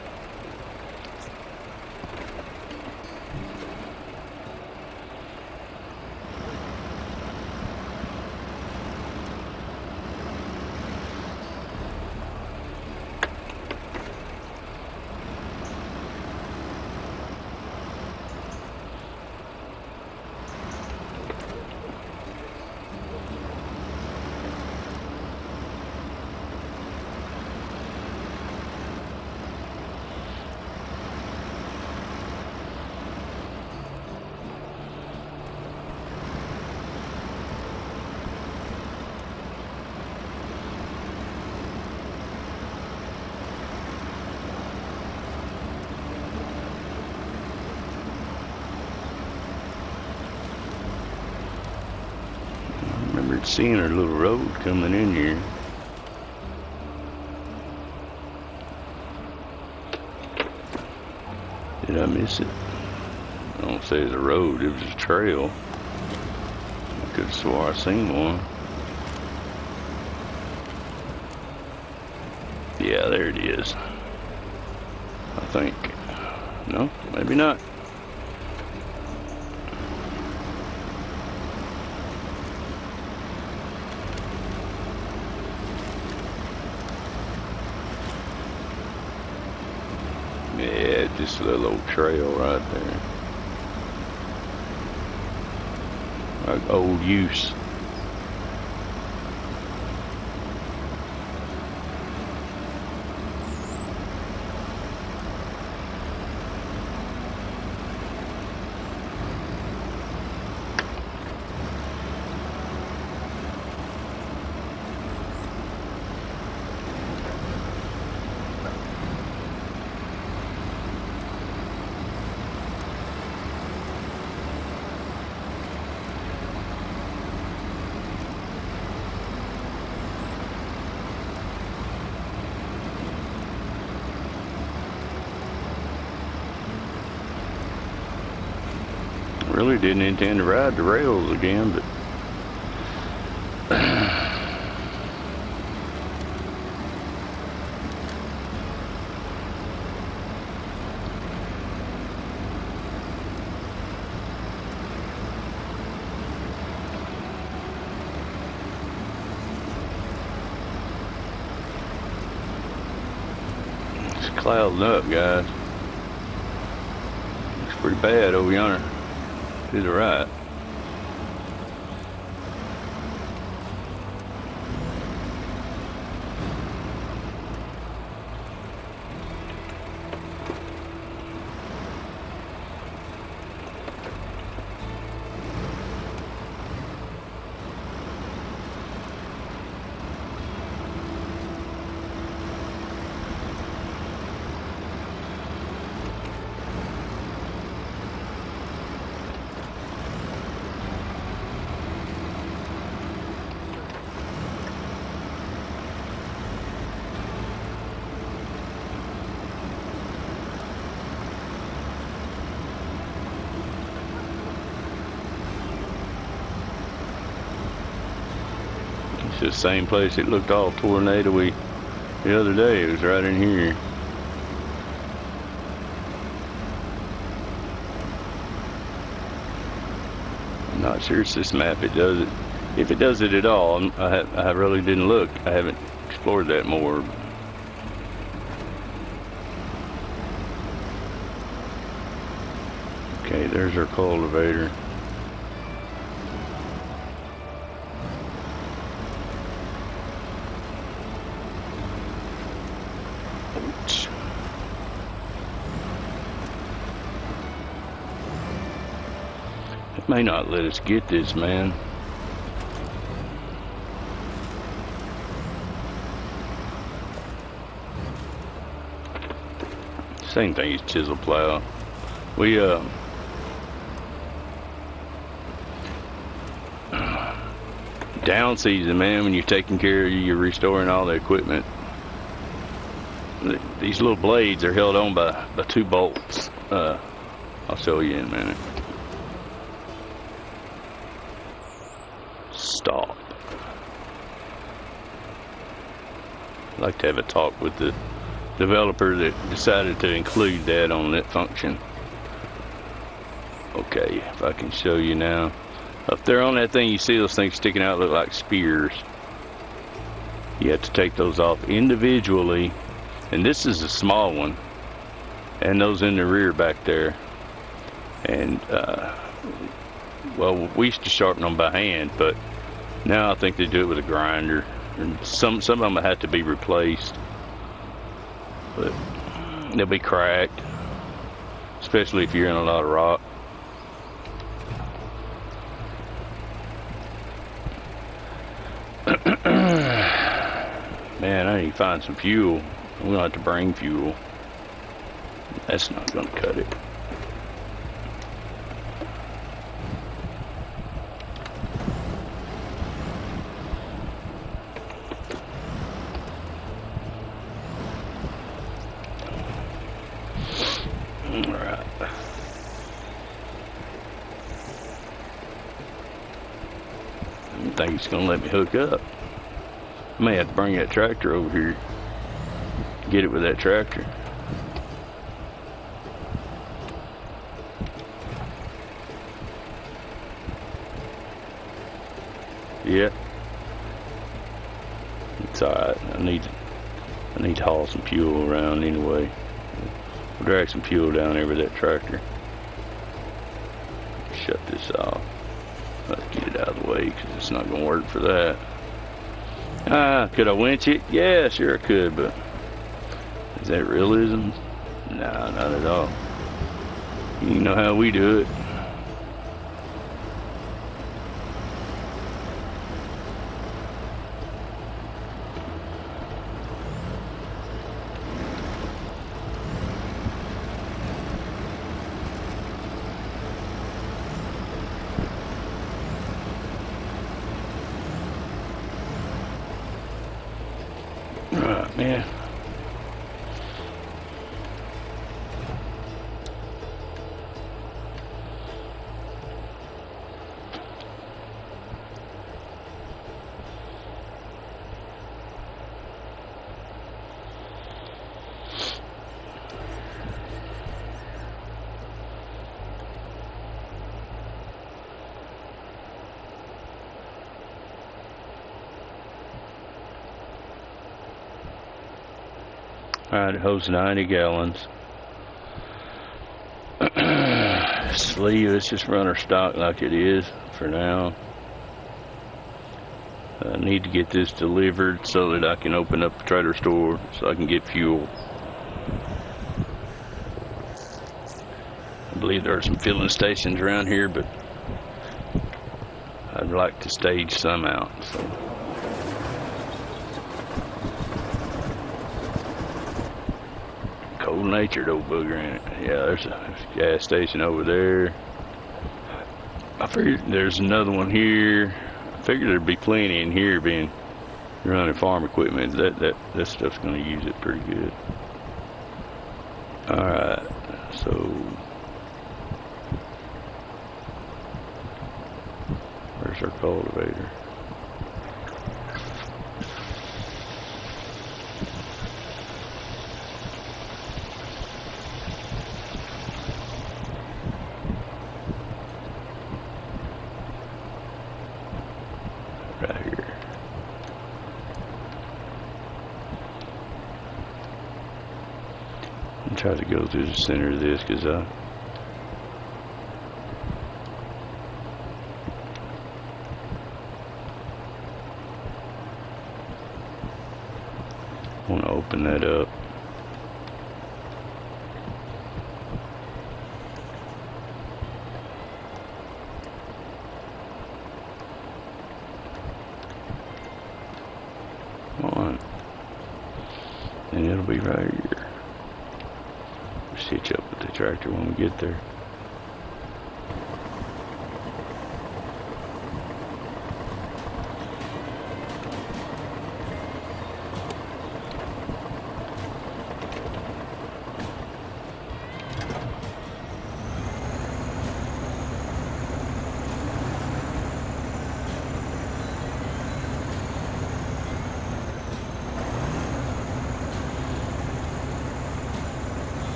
I remember seeing a little road coming in here. Did I miss it? I don't say it's a road, it was a trail. I could have swore I seen one. Yeah, there it is. I think. No, maybe not. Yeah, just a little old trail right there. Like old use. Really didn't intend to ride the rails again, but it's clouding up, guys. Looks pretty bad over yonder. to the right. It's the same place it looked all tornado-y the other day. It was right in here. I'm not sure it's this map it does it. If it does it at all, I really didn't look. I haven't explored that more. Okay, there's our cultivator. It may not let us get this, man. Same thing as chisel plow. We down season, man, when you're taking care of you're restoring all the equipment. These little blades are held on by 2 bolts. I'll show you in a minute. Stop. I'd like to have a talk with the developer that decided to include that on that function. Okay, if I can show you now. Up there on that thing, you see those things sticking out look like spears. You have to take those off individually, and this is a small one, and those in the rear back there. And well, we used to sharpen them by hand, but now I think they do it with a grinder. And some of them have to be replaced, but they'll be cracked, especially if you're in a lot of rock. Man, I need to find some fuel. I'm gonna have to bring fuel. That's not gonna cut it. Alright. I don't think it's gonna let me hook up. I may have to bring that tractor over here. Get it with that tractor. Yeah. It's alright. I need to haul some fuel around anyway. We'll drag some fuel down there with that tractor. Shut this off. Let's get it out of the way because it's not going to work for that. Could I winch it? Yeah, sure I could, but is that realism? Nah, not at all. You know how we do it. Alright, man. Alright, it holds 90 gallons. sleeve. Let's just run our stock like it is for now. I need to get this delivered so that I can open up the trailer store so I can get fuel. I believe there are some filling stations around here, but I'd like to stage some out. So. Cold-natured old booger in it. Yeah, there's a gas station over there. I figured there's another one here. I figured there'd be plenty in here being running farm equipment. That stuff's gonna use it pretty good. Alright, so where's our cultivator? Right here. I'm trying to go through the center of this because I want to open that up. On. And it'll be right here. Just hitch up with the tractor when we get there.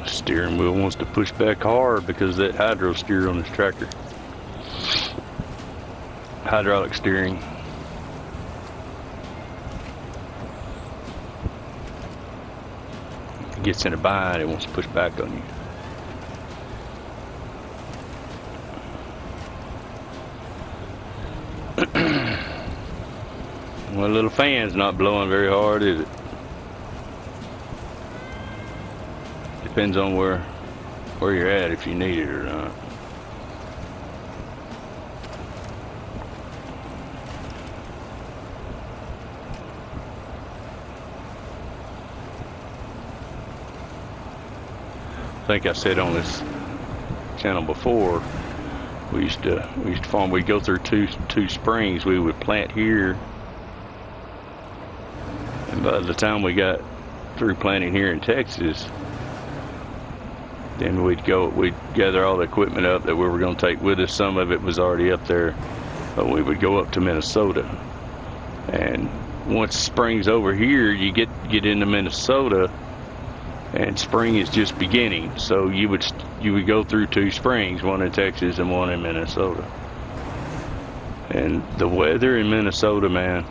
Steering wheel wants to push back hard because of that hydro steer on this tractor. Hydraulic steering. If it gets in a bind, it wants to push back on you. Well, the little fan's not blowing very hard, is it? Depends on where you're at, if you need it or not. I think I said on this channel before, we used to farm. We'd go through two springs. We would plant here, and by the time we got through planting here in Texas, then we'd gather all the equipment up that we were going to take with us. Some of it was already up there, but we would go up to Minnesota. And once spring's over here, you get into Minnesota, and spring is just beginning. So you would go through two springs, one in Texas and one in Minnesota. And the weather in Minnesota, man.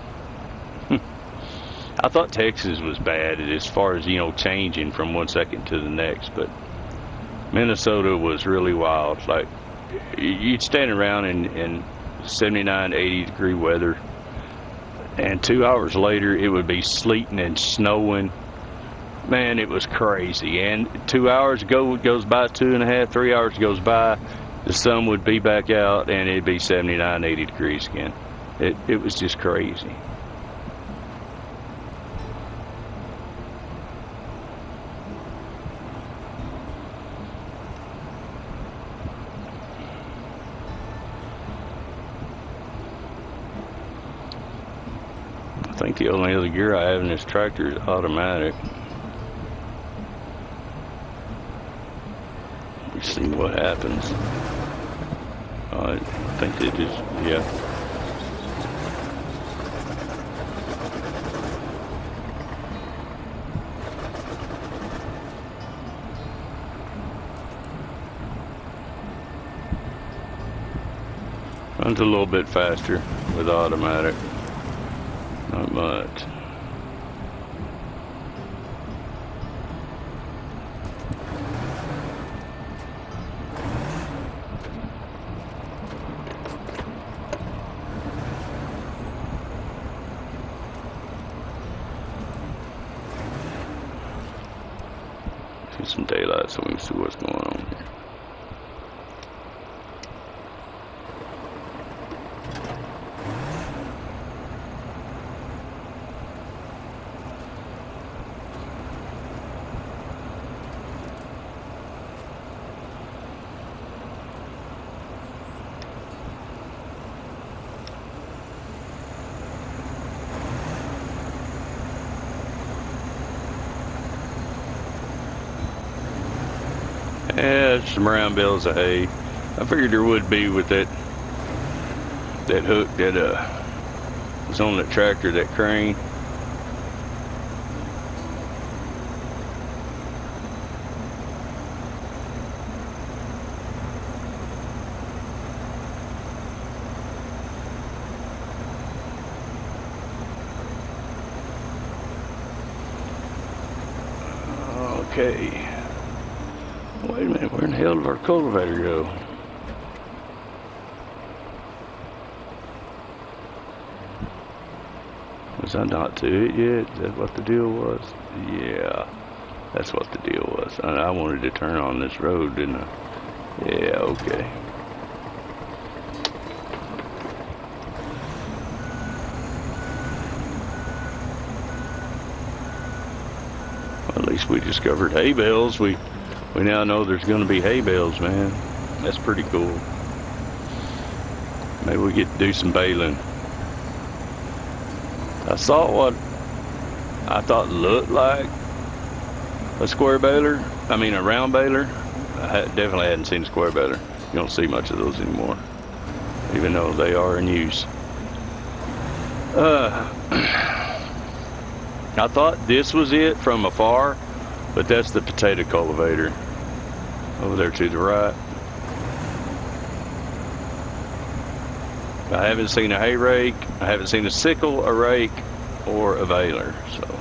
I thought Texas was bad as far as, you know, changing from one second to the next, but Minnesota was really wild. Like, you'd stand around in 79, 80 degree weather, and 2 hours later it would be sleeting and snowing. Man, it was crazy. And 2 hours goes by, 2.5, 3 hours goes by, the sun would be back out and it'd be 79, 80 degrees again. It was just crazy. I think the only other gear I have in this tractor is automatic. We see what happens. I think they just, yeah. Runs a little bit faster with automatic. Not much. See some daylight so we can see what's going on here. Yeah, some round bales of hay. I figured there would be with that hook that was on that tractor, that crane. Okay. Wait a minute, where in the hell did our cultivator go? Was I not to it yet? Is that what the deal was? Yeah, that's what the deal was. I wanted to turn on this road, didn't I? Yeah, okay. Well, at least we discovered hay bales. We now know there's going to be hay bales, man. That's pretty cool. Maybe we get to do some baling. I saw what I thought looked like a square baler. I mean a round baler. I definitely hadn't seen a square baler. You don't see much of those anymore, even though they are in use. I thought this was it from afar, but that's the potato cultivator over there to the right. I haven't seen a hay rake, I haven't seen a sickle, a rake, or a baler, so.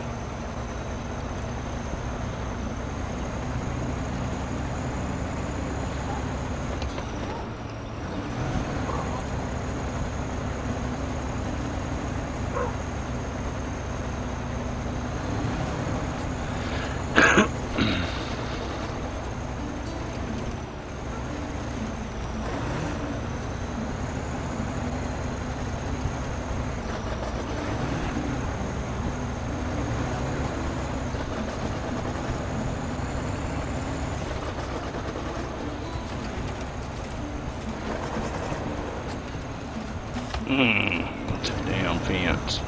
It's a damn fence.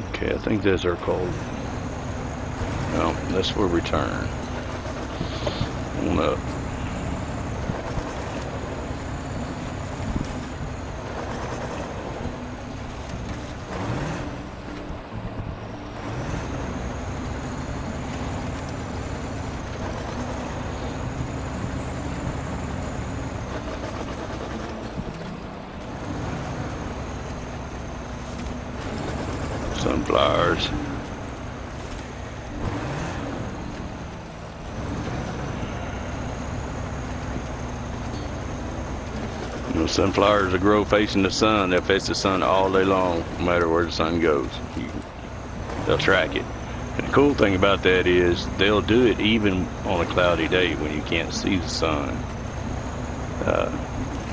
Okay, I think that's our code. No, that's where we turn. On up. Sunflowers. You know, sunflowers will grow facing the sun. They'll face the sun all day long, no matter where the sun goes. They'll track it. And the cool thing about that is they'll do it even on a cloudy day when you can't see the sun.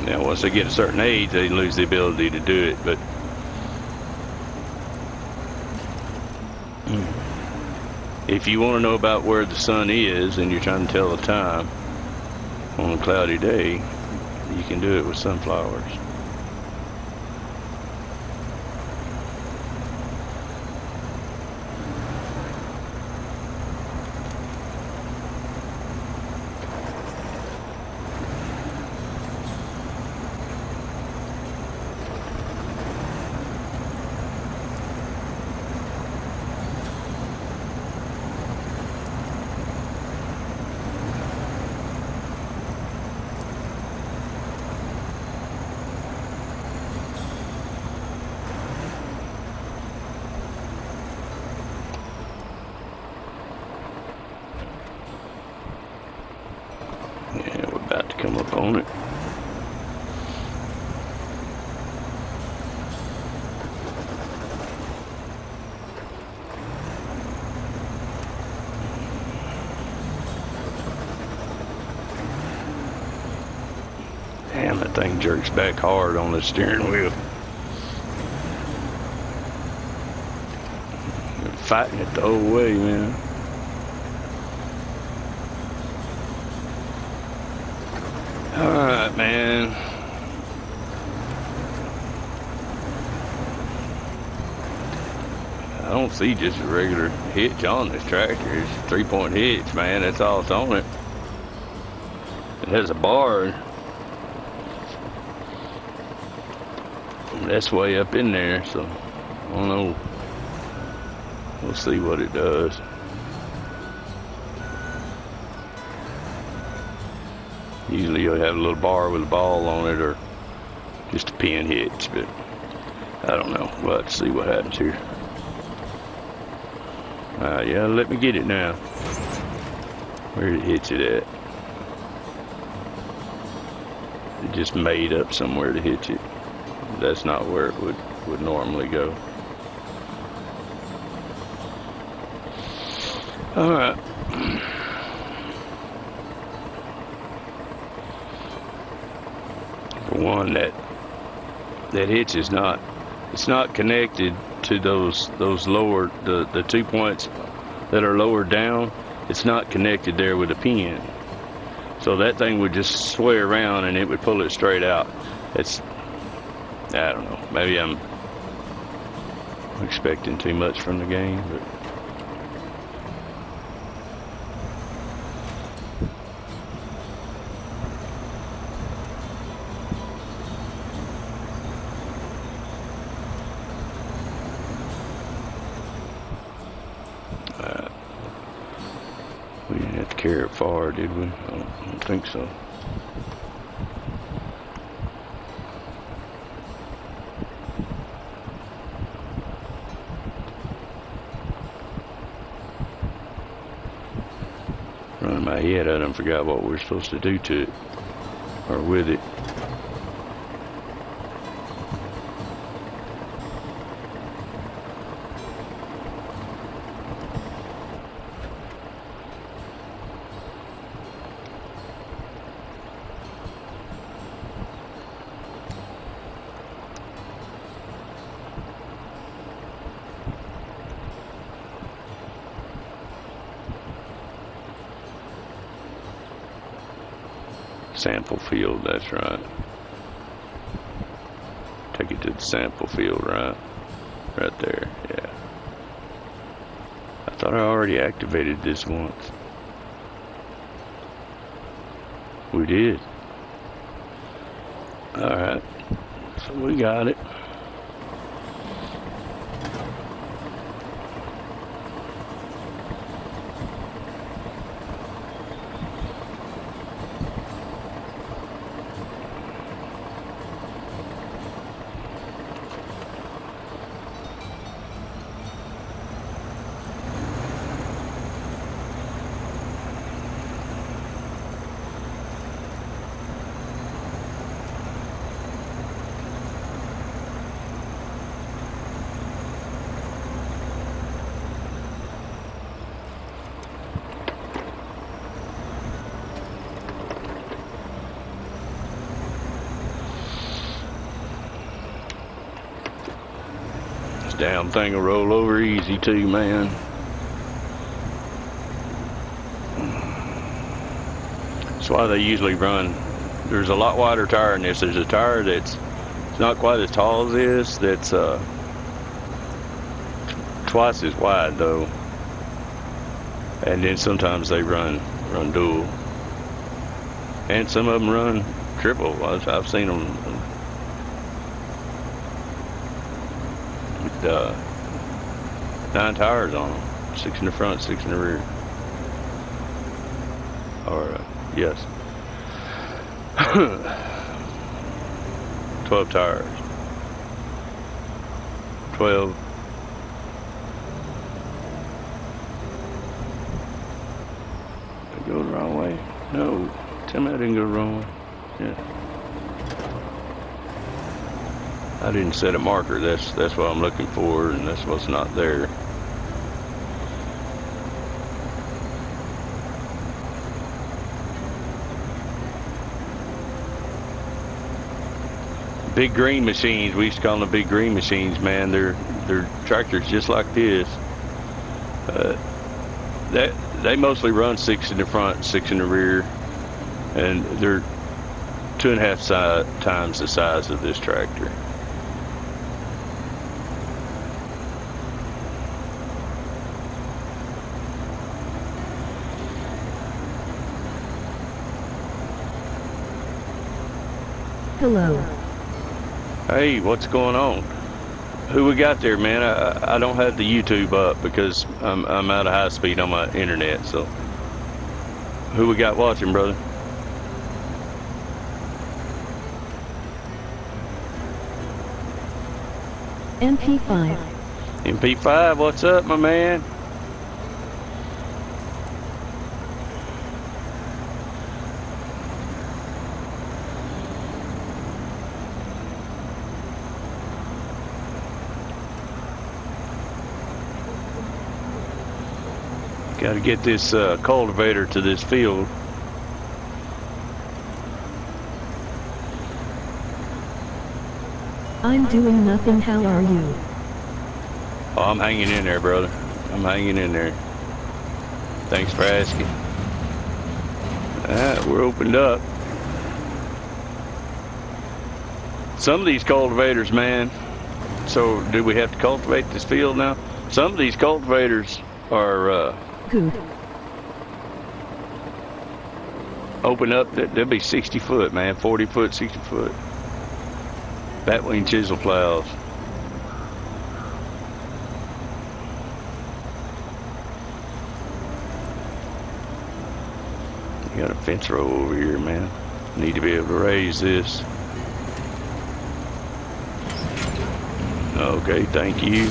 Now, once they get a certain age, they lose the ability to do it. But if you want to know about where the sun is and you're trying to tell the time on a cloudy day, you can do it with sunflowers. Yeah, we're about to come up on it. Damn, that thing jerks back hard on the steering wheel. You're fighting it the whole way, man. Alright, man. I don't see just a regular hitch on this tractor. It's a 3-point hitch, man. That's all it's on it. It has a bar. That's way up in there, so I don't know. We'll see what it does. Usually you'll have a little bar with a ball on it or just a pin hitch, but I don't know. We'll have to see what happens here. Yeah, let me get it now. Where did it hitch it at? It just made up somewhere to hitch it. That's not where it would normally go. Alright. For one, that hitch is not, it's not connected to those lower, the 2 points that are lower down. It's not connected there with a pin. So that thing would just sway around and it would pull it straight out. It's, I don't know, maybe I'm expecting too much from the game, but we didn't have to carry it far, did we? I don't think so. Running my head, I done forgot what we're supposed to do to it, or with it. Sample field, that's right. Take it to the sample field, right? Right there, yeah. I thought I already activated this once. We did. Alright, so we got it. Damn thing will roll over easy too, man. That's why they usually run. There's a lot wider tire in this. There's a tire that's not quite as tall as this. That's twice as wide though. And then sometimes they run dual. And some of them run triple. I've seen them with 9 tires on them. 6 in the front, 6 in the rear. Or, yes. 12 tires. 12. Did I go the wrong way? No. Tell me I didn't go the wrong way. Yeah. I didn't set a marker. That's what I'm looking for, and that's what's not there. Big green machines. We used to call them the big green machines, man. They're tractors just like this. They mostly run 6 in the front, 6 in the rear, and they're 2.5 times the size of this tractor. Hello. Hey, what's going on? Who we got there, man? I don't have the YouTube up because I'm out of high speed on my internet. So, who we got watching, brother? MP5. MP5, what's up, my man? Got to get this cultivator to this field. I'm doing nothing. How are you? Oh, I'm hanging in there, brother. I'm hanging in there. Thanks for asking. Alright, we're opened up. Some of these cultivators, man. So, do we have to cultivate this field now? Some of these cultivators are good. Open up, they'll be 60 foot, man. 40 foot, 60 foot. Batwing chisel plows. You got a fence row over here, man. Need to be able to raise this. Okay, thank you.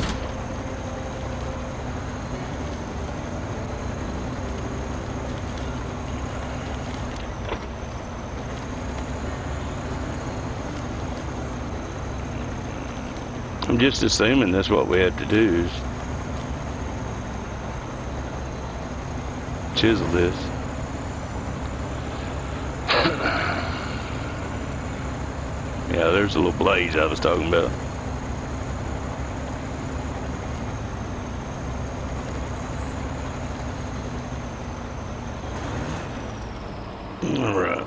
I'm just assuming that's what we have to do is chisel this. Yeah, there's a little blaze I was talking about. All right.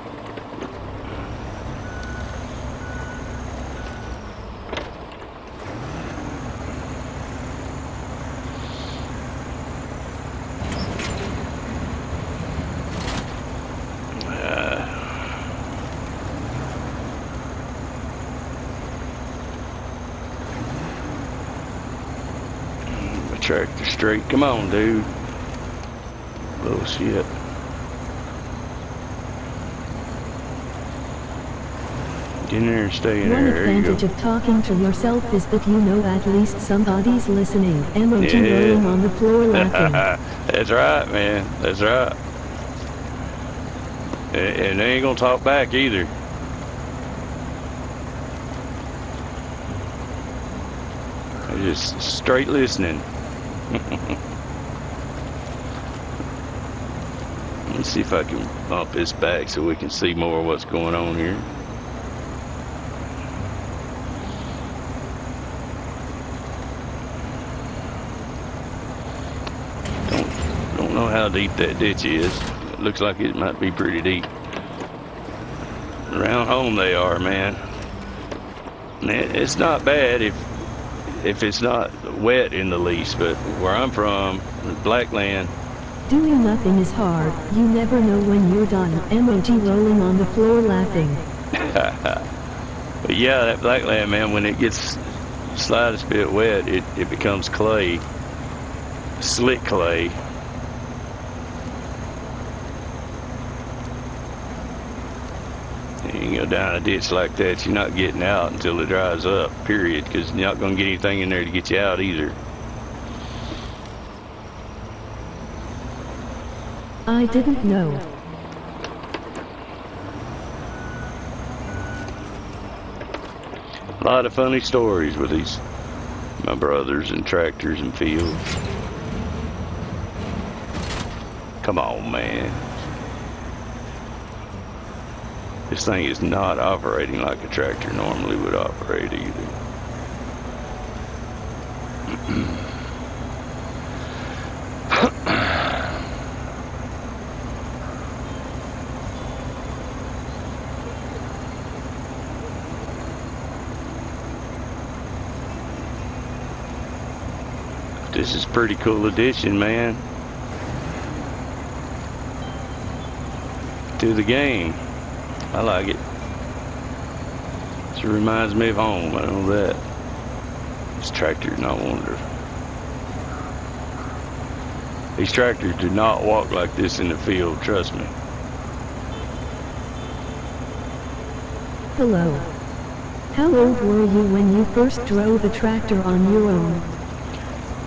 Tractor straight. Come on, dude. Bullshit. Get in there and stay in One there. There you go. advantage of talking to yourself is that you know at least somebody's listening. Emoji rolling on the floor laughing. That's right, man. That's right. And they ain't gonna talk back either. They're just straight listening. Let's see if I can bump this back so we can see more of what's going on here. how deep that ditch is. It looks like it might be pretty deep. Around home they are, man. It's not bad if it's not wet in the least, but where I'm from, black land. Doing nothing is hard. You never know when you're done. Emoji rolling on the floor laughing. But yeah, that black land, man, when it gets slightest bit wet, it becomes clay. Slick clay. And you go down a ditch like that, you're not getting out until it dries up, period, because you're not going to get anything in there to get you out either. I didn't know. A lot of funny stories with my brothers and tractors and fields. Come on, man. This thing is not operating like a tractor normally would operate either. This is a pretty cool addition, man, to the game. I like it. It reminds me of home. I know that. This tractor is not wonderful. These tractors do not walk like this in the field, trust me. Hello. How old were you when you first drove a tractor on your own?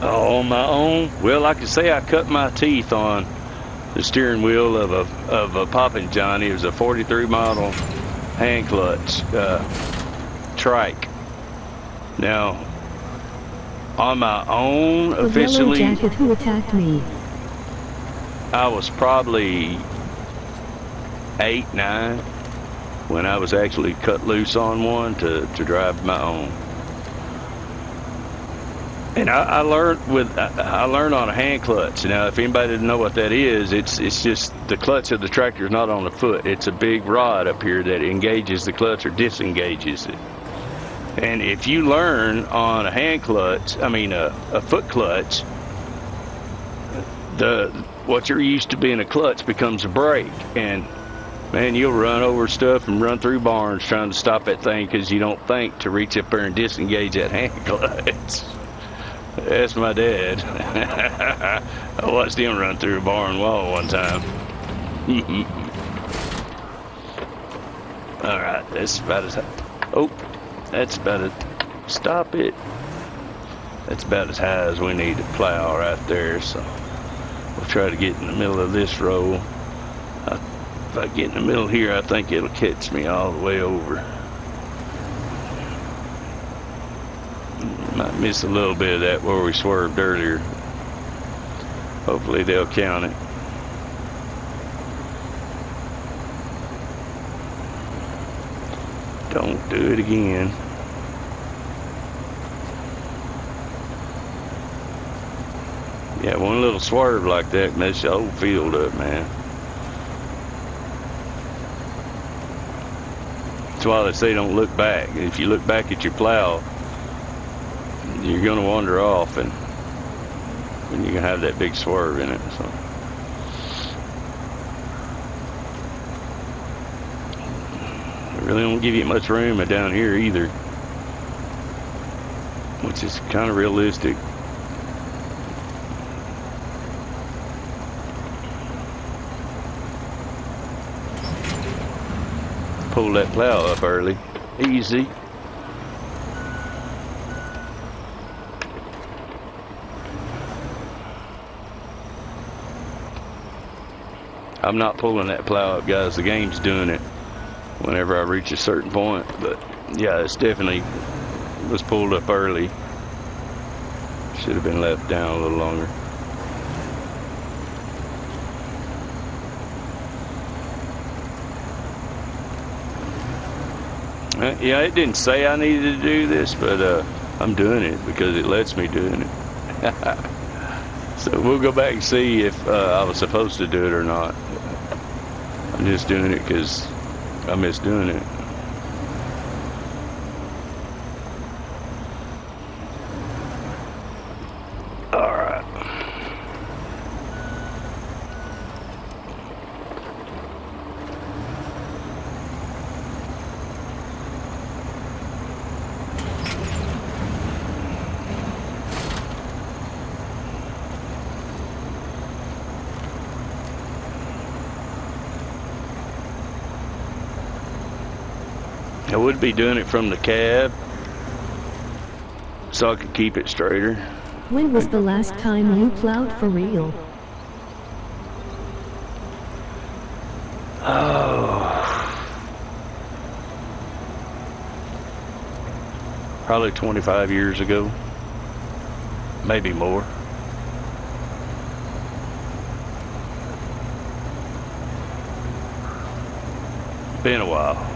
Oh, on my own? Well, like I say, I cut my teeth on the steering wheel of a Poppin' Johnny. It was a 43 model hand clutch trike. Now, on my own, The officially, yellow jacket who attacked me. I was probably 8, 9 when I was actually cut loose on one to drive my own. And I learned on a hand clutch. Now, if anybody didn't know what that is, it's just the clutch of the tractor is not on the foot. It's a big rod up here that engages the clutch or disengages it. And if you learn on a hand clutch, I mean a foot clutch, what you're used to being a clutch becomes a brake. And man, you'll run over stuff and run through barns trying to stop that thing because you don't think to reach up there and disengage that hand clutch. That's my dad. I watched him run through a barn wall one time. Alright, that's about as high. Oh, that's about as... Stop it. That's about as high as we need to plow right there, so we'll try to get in the middle of this row. If I get in the middle here, I think it'll catch me all the way over. Might miss a little bit of that where we swerved earlier. Hopefully they'll count it. Don't do it again. Yeah, one little swerve like that messes the whole field up, man. That's why they say don't look back. If you look back at your plow, you're going to wander off, and you're going to have that big swerve in it. So it really don't give you much room down here either, which is kind of realistic. Pull that plow up early. Easy. I'm not pulling that plow up, guys. The game's doing it whenever I reach a certain point. But yeah, it's definitely was pulled up early. Should have been left down a little longer. Yeah, it didn't say I needed to do this, but I'm doing it because it lets me doing it. So we'll go back and see if I was supposed to do it or not. I'm just doing it because I miss doing it. Alright. I would be doing it from the cab so I could keep it straighter. When was the last time you plowed for real? Oh, probably 25 years ago, maybe more. Been a while.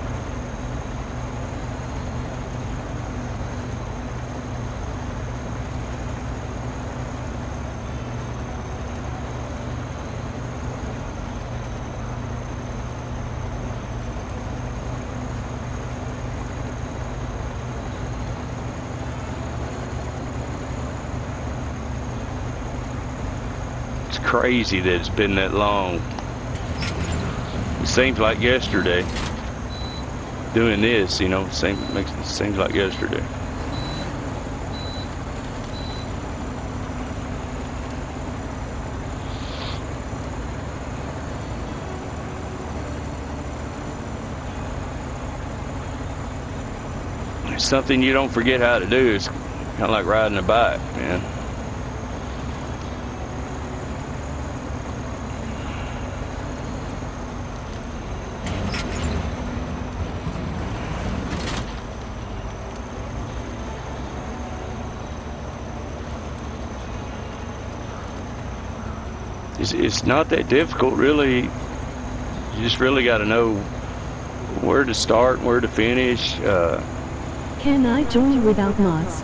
It's crazy that it's been that long. It seems like yesterday doing this, you know, seems like yesterday. It's something you don't forget how to do. It's kind of like riding a bike, man. It's not that difficult, really. You just really got to know where to start and where to finish. Can I join without mods?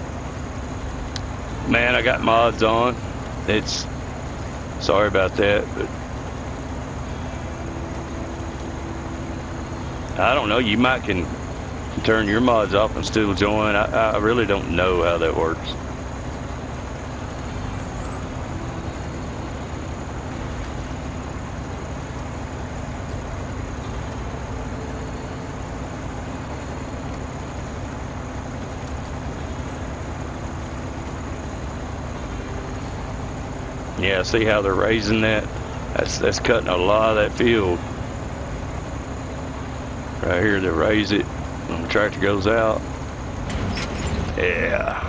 Man, I got mods on. It's sorry about that, but I don't know. You might can turn your mods off and still join. I really don't know how that works. Yeah, see how they're raising that? That's cutting a lot of that field. Right here, they raise it when the tractor goes out. Yeah.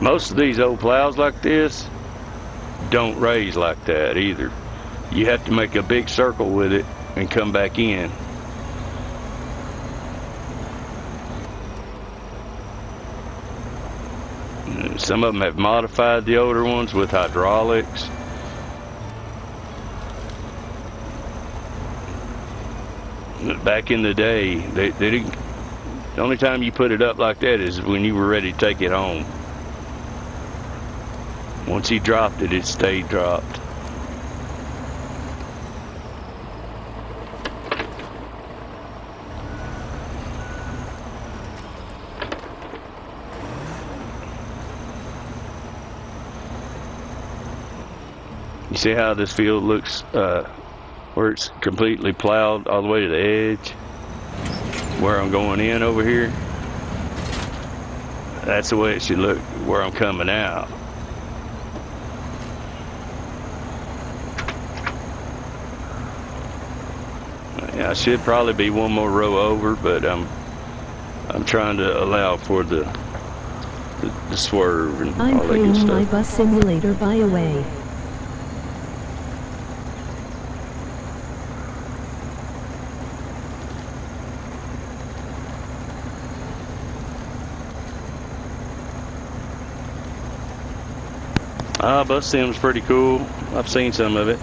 Most of these old plows like this don't raise like that either. You have to make a big circle with it and come back in. Some of them have modified the older ones with hydraulics. Back in the day, they didn't. The only time you put it up like that is when you were ready to take it home. Once he dropped it, it stayed dropped. You see how this field looks where it's completely plowed all the way to the edge? Where I'm going in over here? That's the way it should look where I'm coming out. Yeah, I should probably be one more row over, but I'm trying to allow for the swerve and I'm all that good playing my stuff. bus simulator by a way. Bus sim's pretty cool. I've seen some of it.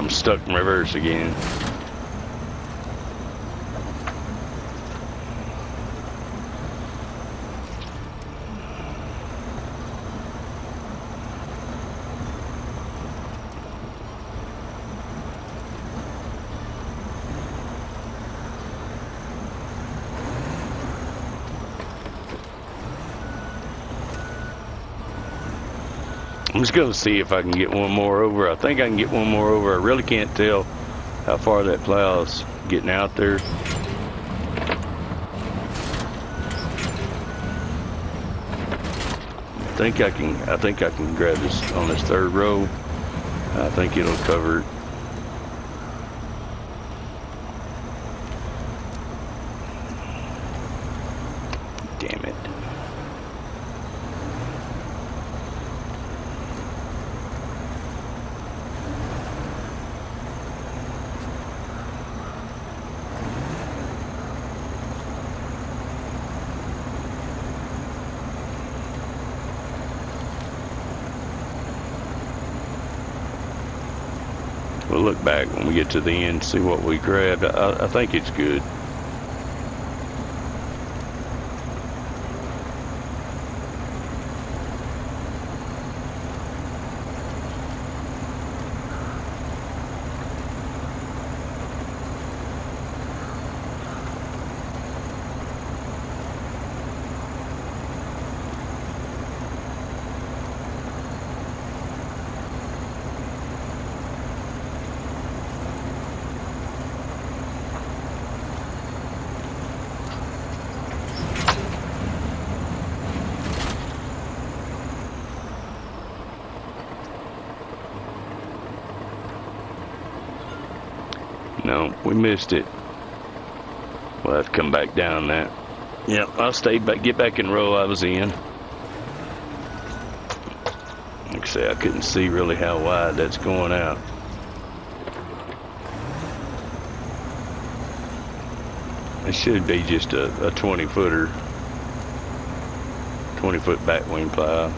I'm stuck in reverse again. I'm just going to see if I can get one more over. I think I can get one more over. I really can't tell how far that plow's getting out there. I think I can grab this on this third row. I think it'll cover it. Damn it. We'll look back when we get to the end, see what we grabbed. I think it's good. No, we missed it. We'll have to come back down that. Yep, I'll stay back, get back in row I was in. Like I say, I couldn't see really how wide that's going out. It should be just a 20-footer, 20-foot back wing plow.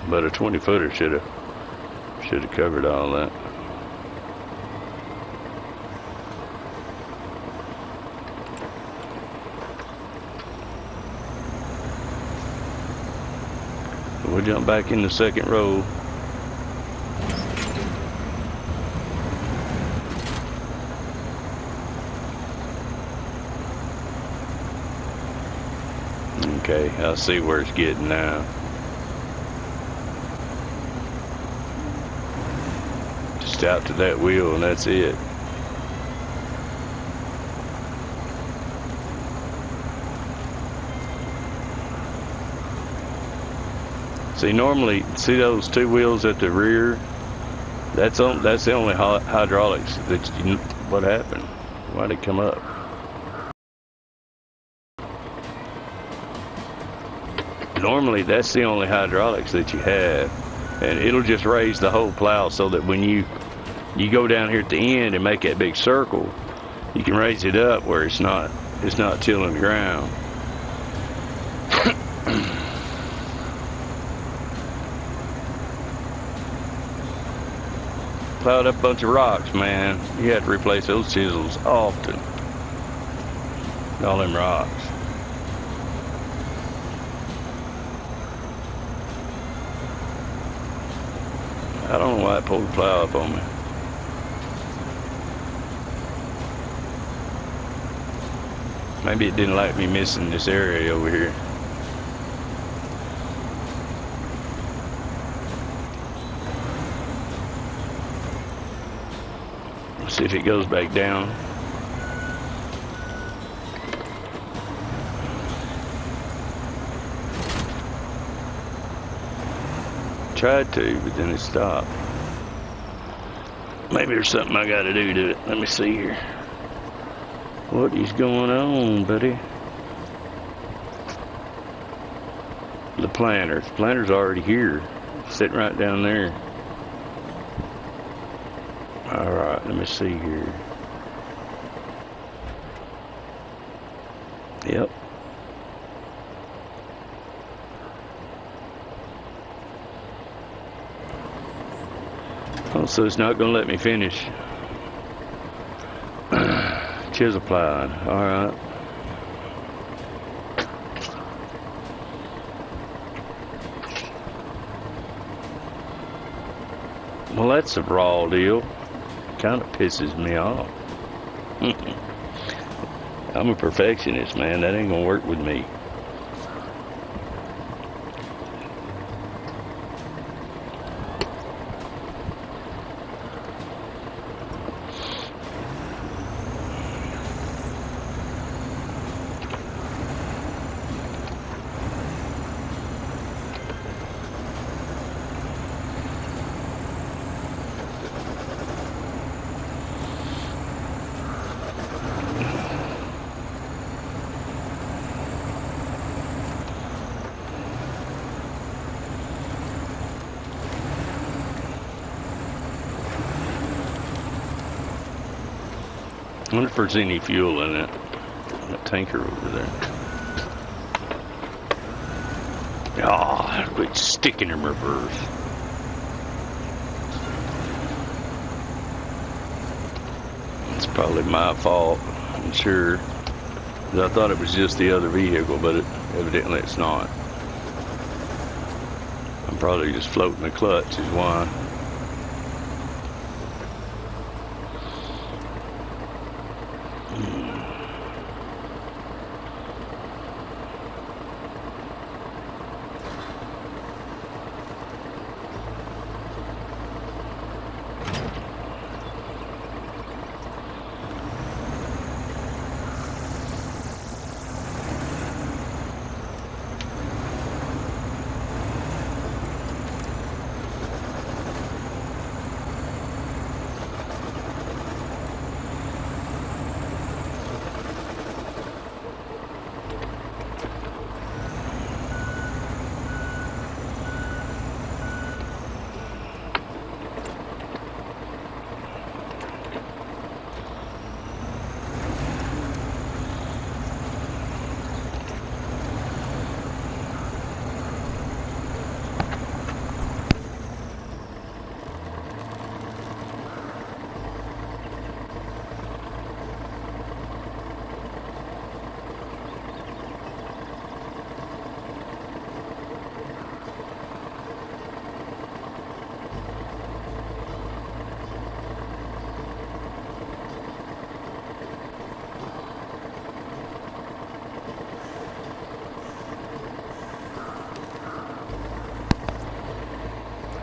But a 20-footer should have covered all that. We'll jump back in the second row. Okay, I see where it's getting now. Just out to that wheel and that's it. See, normally, see those two wheels at the rear? That's the only hydraulics. What happened? Why'd it come up? Normally, that's the only hydraulics that you have, and it'll just raise the whole plow so that when you go down here at the end and make that big circle, you can raise it up where it's not tilling the ground. Plowed up a bunch of rocks, man. You have to replace those chisels often. All them rocks. I don't know why it pulled the plow up on me. Maybe it didn't like me missing this area over here. Let's see if it goes back down. Tried to, but then it stopped. Maybe there's something I gotta do to it. Let me see here. What is going on, buddy? The planter. The planter's already here. Sitting right down there. Alright, let me see here. Yep. Oh, so it's not gonna let me finish. Chisel plowing. All right. Well, that's a raw deal. Kind of pisses me off. I'm a perfectionist, man. That ain't gonna work with me. I wonder if there's any fuel in it. That tanker over there. Ah, oh, quit sticking in reverse. It's probably my fault, I'm sure. 'Cause I thought it was just the other vehicle, but evidently it's not. I'm probably just floating the clutch is why.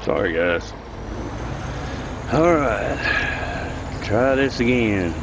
Sorry, guys. Alright. Try this again.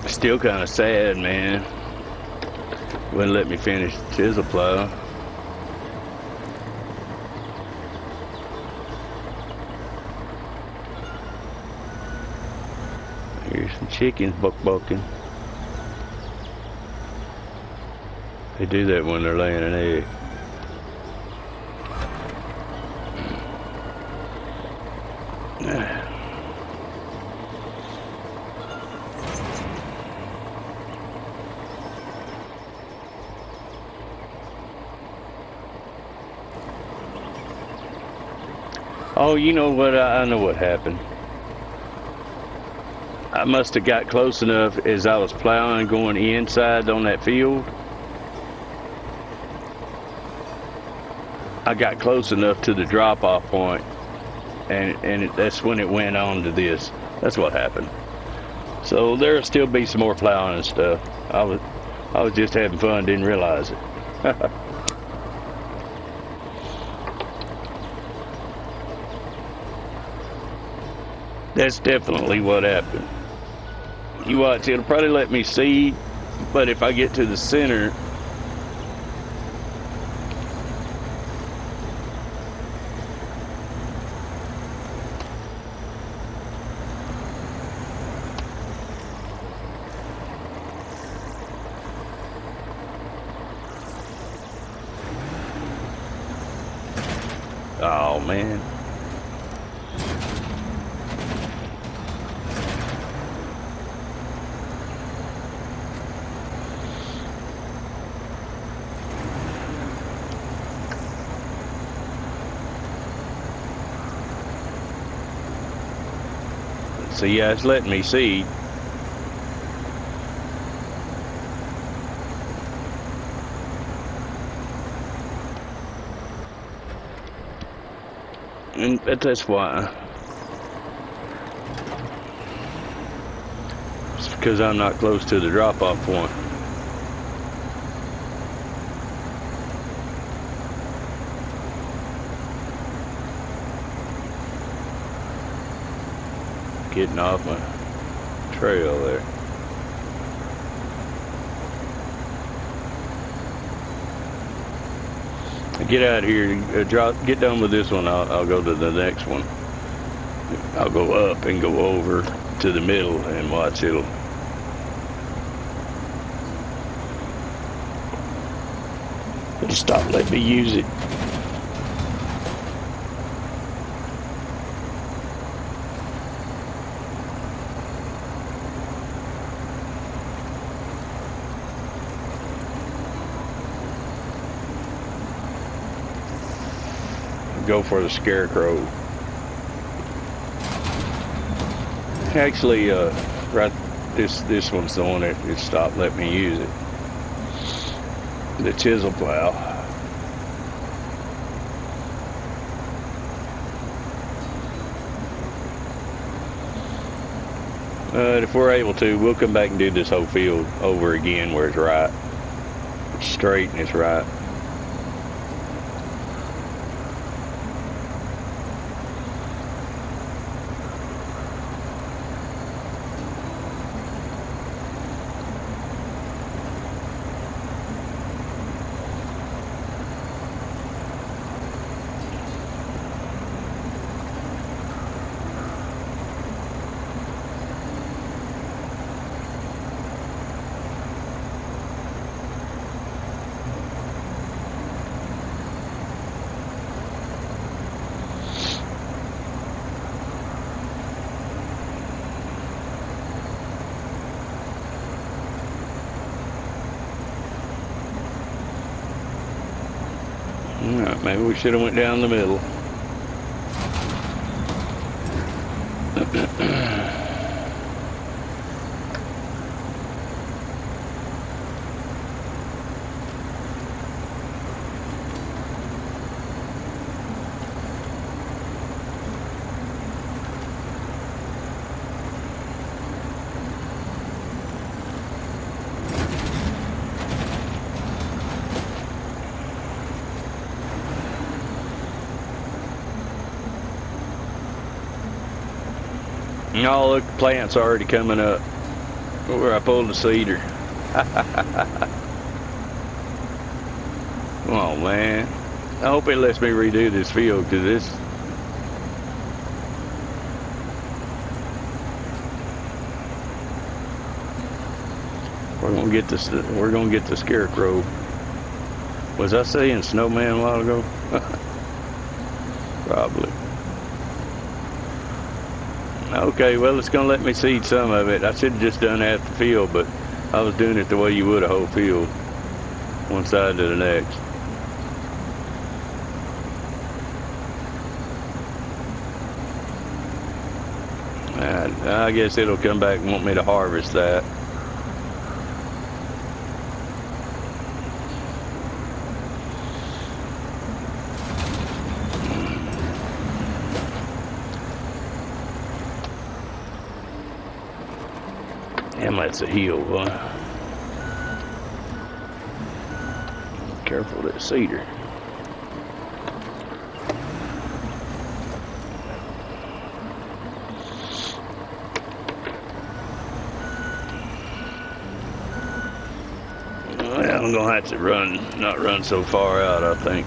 Still kind of sad, man. Wouldn't let me finish the chisel plow. Here's some chickens bucking. They do that when they're laying an egg. Oh, you know what? I know what happened. I must have got close enough as I was plowing going inside on that field. I got close enough to the drop-off point, and that's when it went on to this. That's what happened. So there'll still be some more plowing and stuff. I was just having fun, didn't realize it. That's definitely what happened. You watch, it'll probably let me see, but if I get to the center, oh man. So yeah, it's letting me see. And that's why. It's because I'm not close to the drop-off point. Getting off my trail there. Get out of here, get done with this one, I'll go to the next one. I'll go up and go over to the middle and watch it'll. It'll stop letting me use it. Go for the scarecrow. Actually, right, this one's the one that it stopped letting me use it. The chisel plow. If we're able to, we'll come back and do this whole field over again where it's right. It's straight and it's right. Alright, maybe we should have went down the middle. Oh, look, the plant's already coming up where I pulled the cedar. Oh, man. I hope it lets me redo this field, because this... We're gonna get the scarecrow. Was I saying snowman a while ago? Probably. Okay, well, it's going to let me seed some of it. I should have just done half the field, but I was doing it the way you would a whole field, one side to the next. I guess it'll come back and want me to harvest that. Damn, that's a hill, boy. Careful of that cedar. I'm gonna have to not run so far out, I think.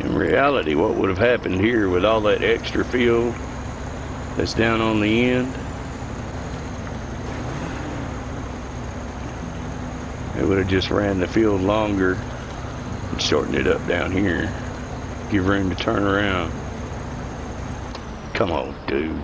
In reality, what would have happened here with all that extra fuel that's down on the end, it would have just ran the field longer and shortened it up down here. Give room to turn around. Come on, dude.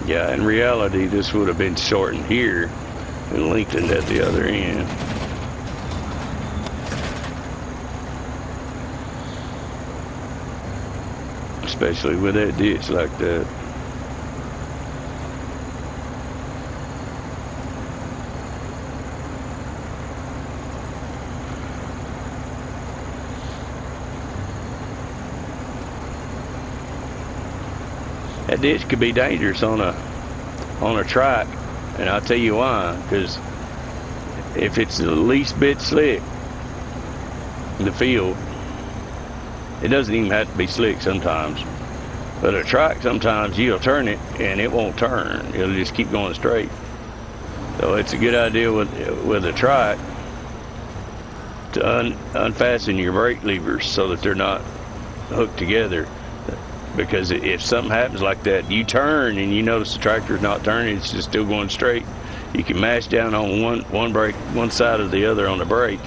Yeah, in reality, this would have been shortened here and lengthened at the other end. Especially with that ditch like that. That ditch could be dangerous on a trike, and I'll tell you why. Because if it's the least bit slick in the field, it doesn't even have to be slick sometimes. But a trike, sometimes you'll turn it and it won't turn. It'll just keep going straight. So it's a good idea with a trike to unfasten your brake levers so that they're not hooked together. Because if something happens like that, you turn and you notice the tractor's not turning, it's just still going straight. You can mash down on one brake, one side or the other on the brake.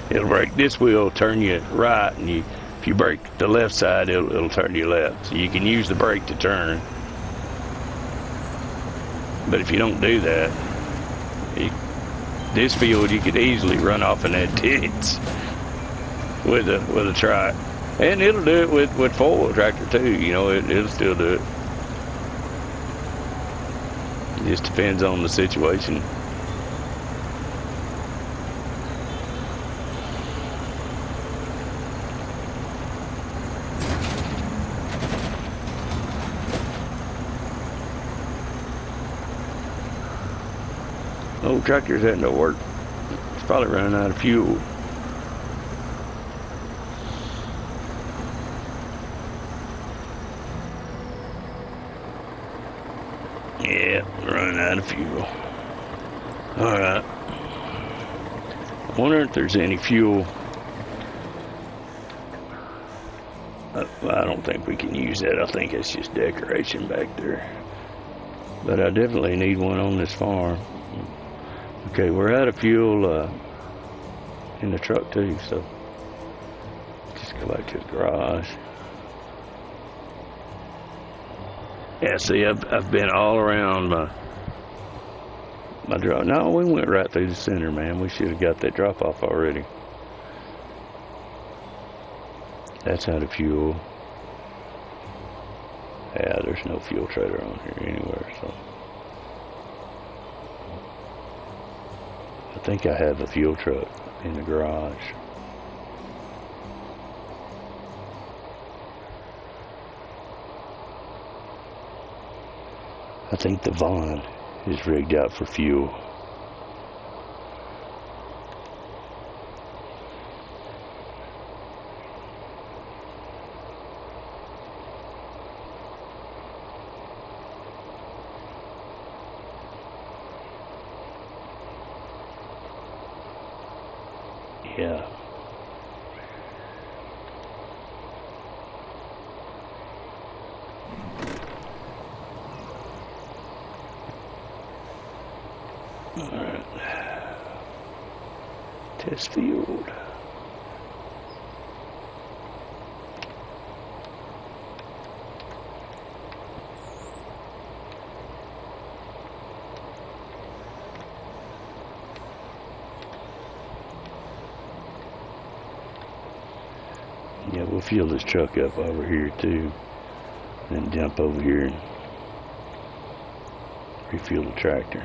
It'll brake this wheel, turn you right, and if you brake the left side, it'll turn you left. So you can use the brake to turn. But if you don't do that, this field you could easily run off in that ditch with a trike. And it'll do it with four-wheel tractor too. You know, it'll still do it. It just depends on the situation. Old tractor's had no work. It's probably running out of fuel. Yeah, running out of fuel. Alright. I wonder if there's any fuel. I don't think we can use that. I think it's just decoration back there. But I definitely need one on this farm. Okay, we're out of fuel in the truck too, so just go back to the garage. Yeah, see, I've been all around my drop. No, we went right through the center, man. We should have got that drop off already. That's out of fuel. Yeah, there's no fuel trailer on here anywhere, so I think I have a fuel truck in the garage. I think the Vaughn is rigged out for fuel. Yeah. All right. Test field. Yeah, we'll fuel this truck up over here too, and jump over here and refuel the tractor.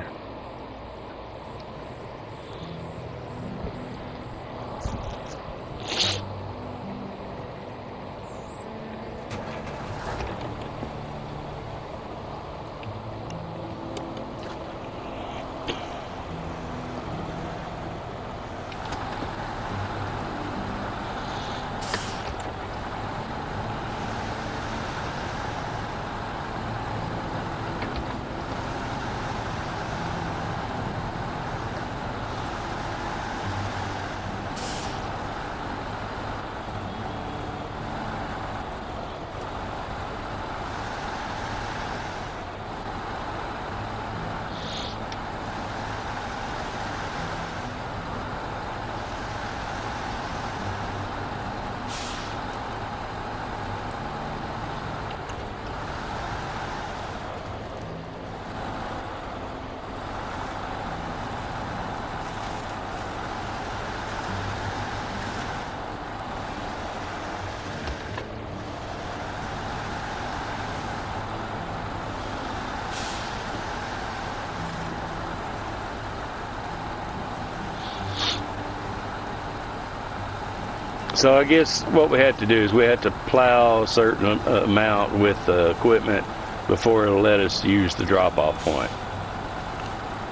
So I guess what we had to do is we had to plow a certain amount with the equipment before it'll let us use the drop-off point.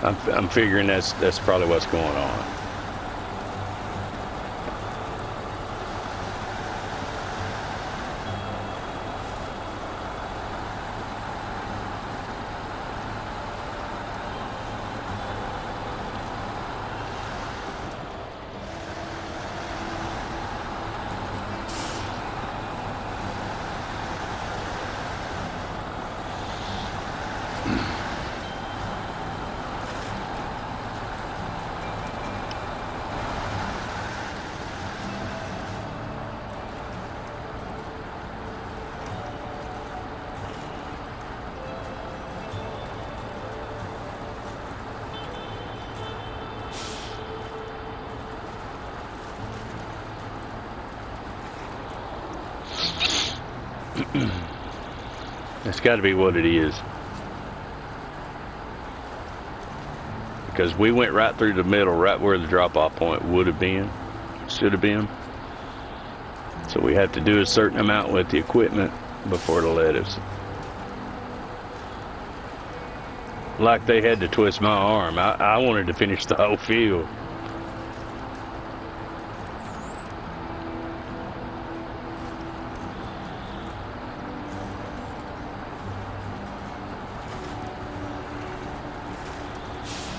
I'm figuring that's probably what's going on. That's got to be what it is. Because we went right through the middle, right where the drop-off point would have been, should have been. So we have to do a certain amount with the equipment before it'll let us. Like they had to twist my arm. I wanted to finish the whole field.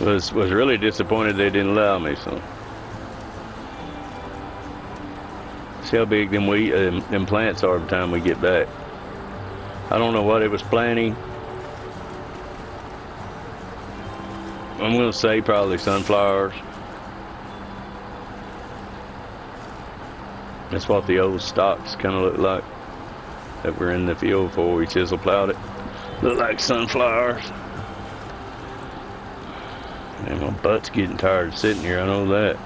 Was really disappointed they didn't allow me. So see how big them plants are by the time we get back. I don't know what it was planning. I'm gonna say probably sunflowers. That's what the old stalks kind of look like that were in the field before we chisel plowed it. Look like sunflowers. And my butt's getting tired of sitting here, I know that.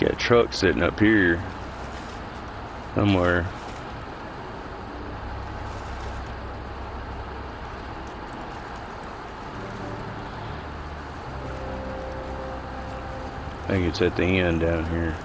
Got a truck sitting up here somewhere. I think it's at the end down here.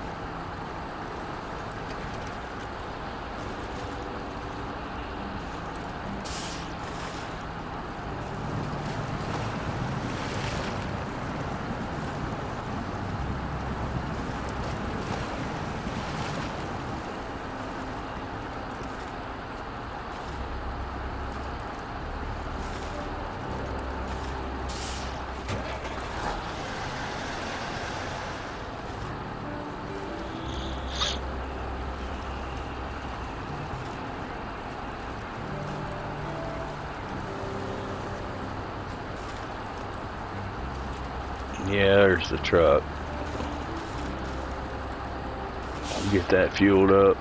Yeah, there's the truck. I'll get that fueled up.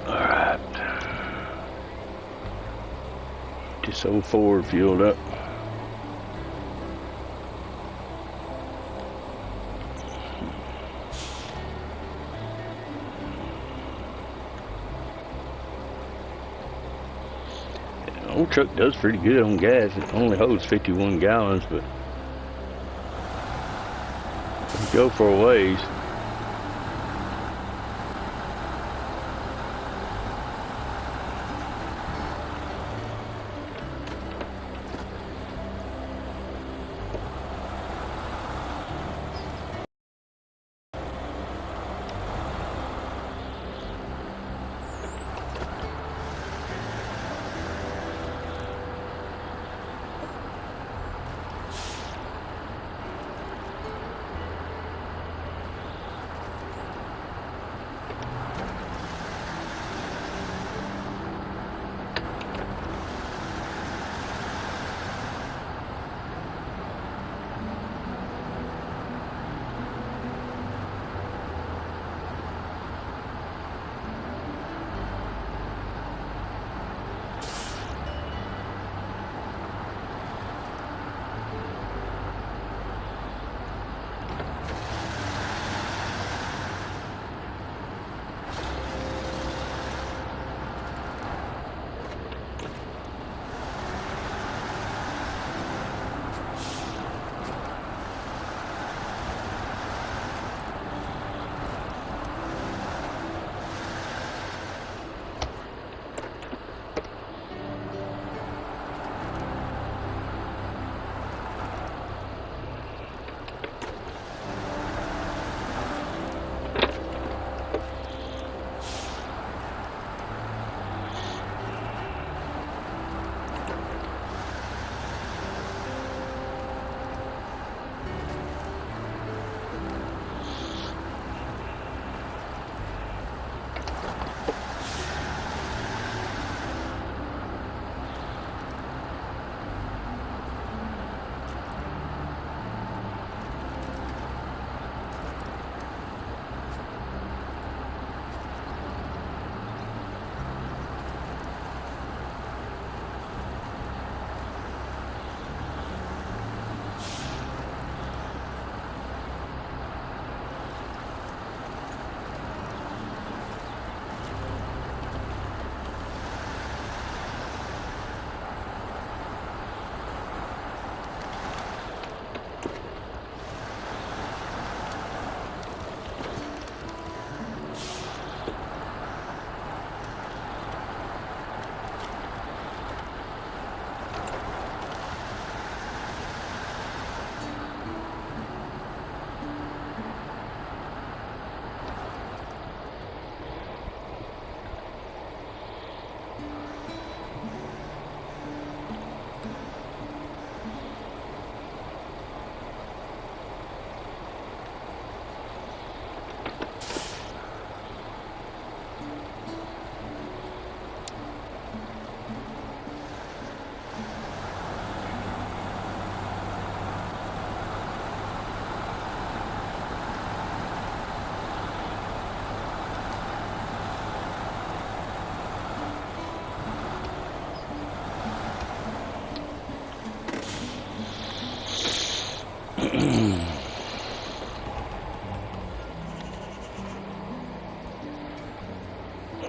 Alright. This old Ford fueled up. The old truck does pretty good on gas. It only holds 51 gallons, but go for a ways.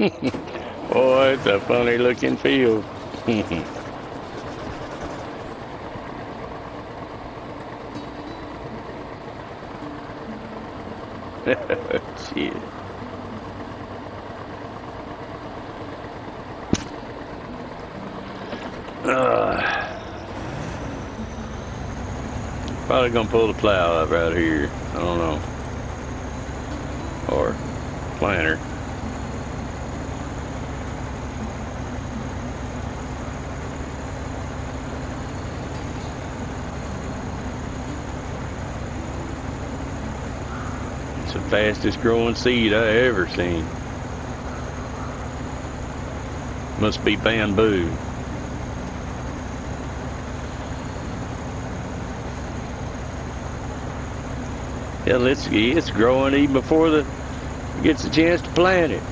Boy, it's a funny looking field. Shit. Probably gonna pull the plow up right here. I don't know. Or planter. It's the fastest growing seed I ever seen. Must be bamboo. Hell, it's growing even before it gets a chance to plant it.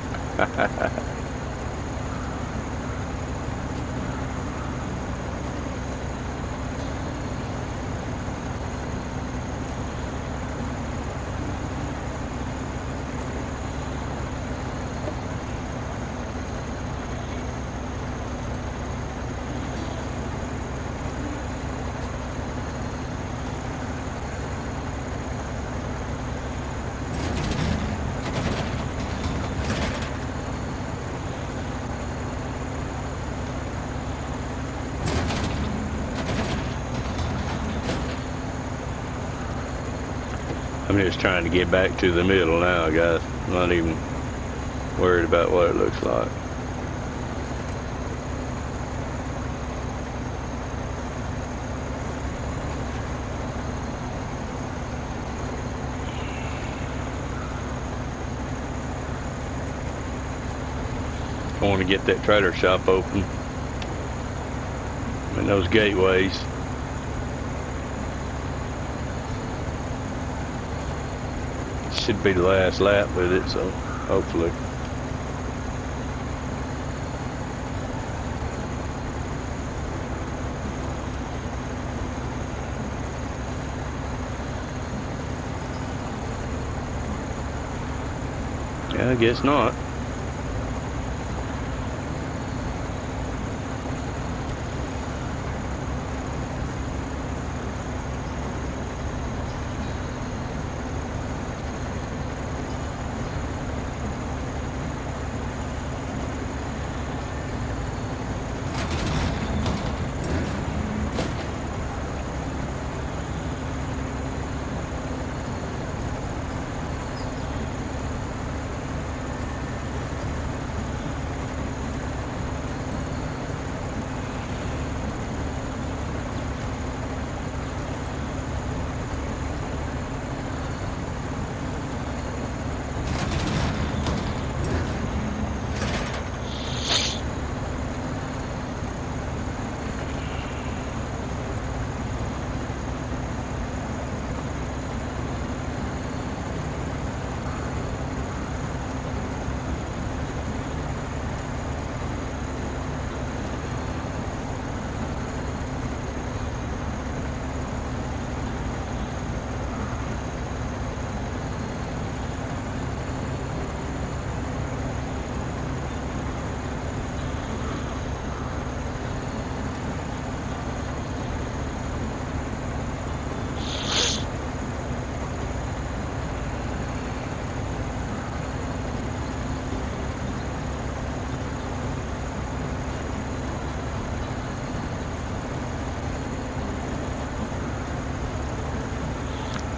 I'm just trying to get back to the middle now, guys. I'm not even worried about what it looks like. I want to get that trailer shop open and those gateways. Should be the last lap with it, so hopefully. Yeah, I guess not.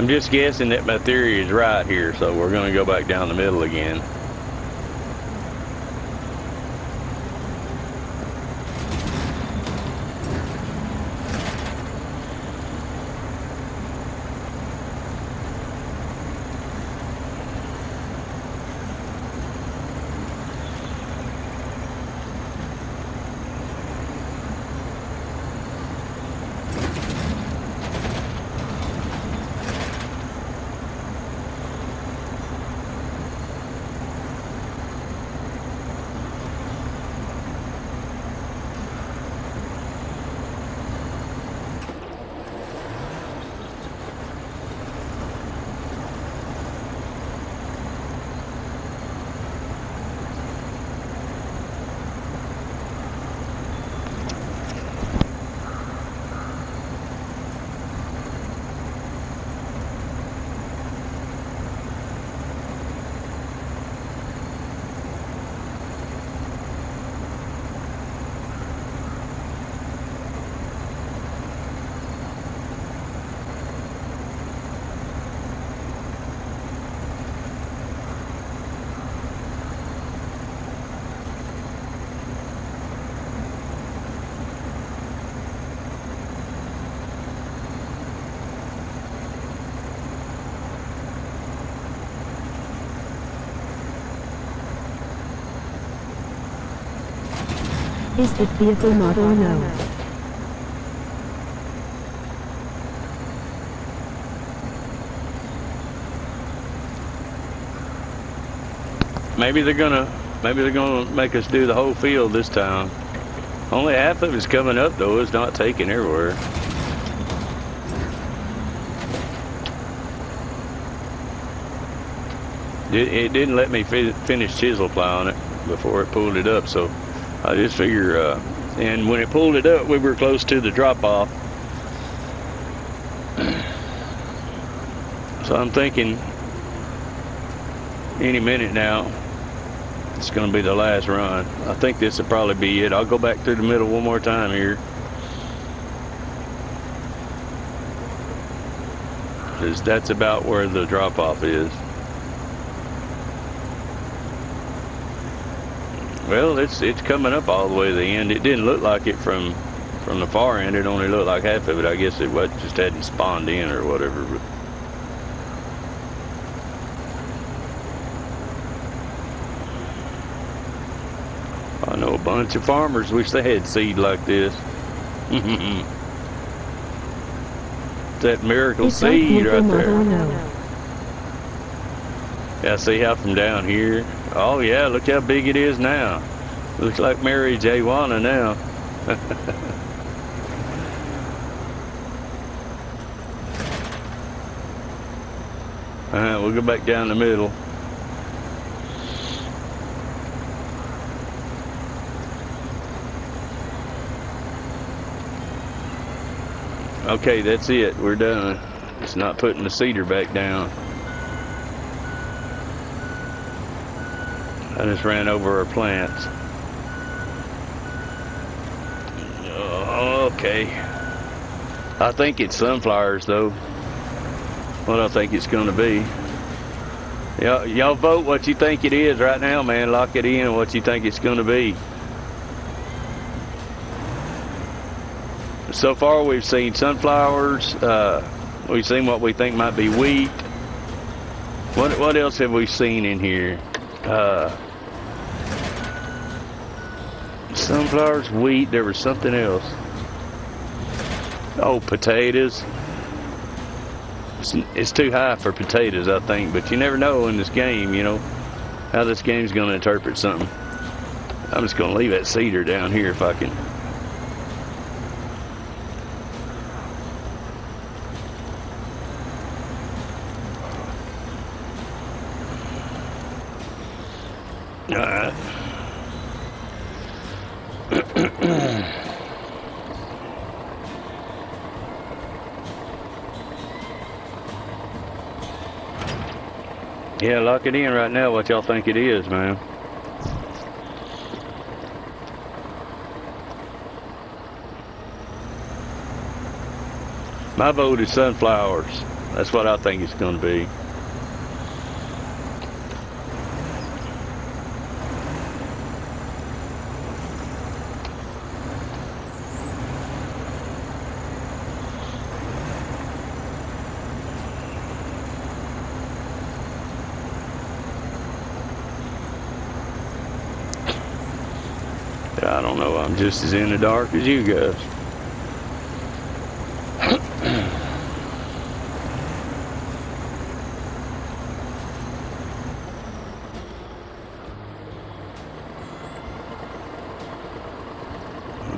I'm just guessing that my theory is right here, so we're going to go back down the middle again. Is it vehicle model or no? Maybe they're gonna make us do the whole field this time. Only half of it's coming up though. It's not taking everywhere. It didn't let me finish chisel plowing it before it pulled it up, so I just figure, and when it pulled it up, we were close to the drop-off. So I'm thinking any minute now, it's going to be the last run. I think this will probably be it. I'll go back through the middle one more time here. Because that's about where the drop-off is. Well, it's coming up all the way to the end. It didn't look like it from the far end. It only looked like half of it. I guess it just hadn't spawned in or whatever. But I know a bunch of farmers wish they had seed like this. That miracle seed right there. Yeah, see how from down here? Oh yeah, look how big it is now. Looks like Mary J-Wana now. Alright, we'll go back down the middle. Okay, that's it. We're done. It's not putting the seeder back down. I just ran over our plants. Oh, okay. I think it's sunflowers, though. What I think it's going to be. Y'all vote what you think it is right now, man. Lock it in what you think it's going to be. So far, we've seen sunflowers. We've seen what we think might be wheat. What else have we seen in here? Sunflowers, wheat, there was something else. Oh, potatoes. It's too high for potatoes, I think, but you never know in this game, you know, how this game's going to interpret something. I'm just going to leave that cedar down here if I can. Alright. Yeah, lock it in right now what y'all think it is, man. My vote is sunflowers. That's what I think it's going to be. I don't know, I'm just as in the dark as you guys.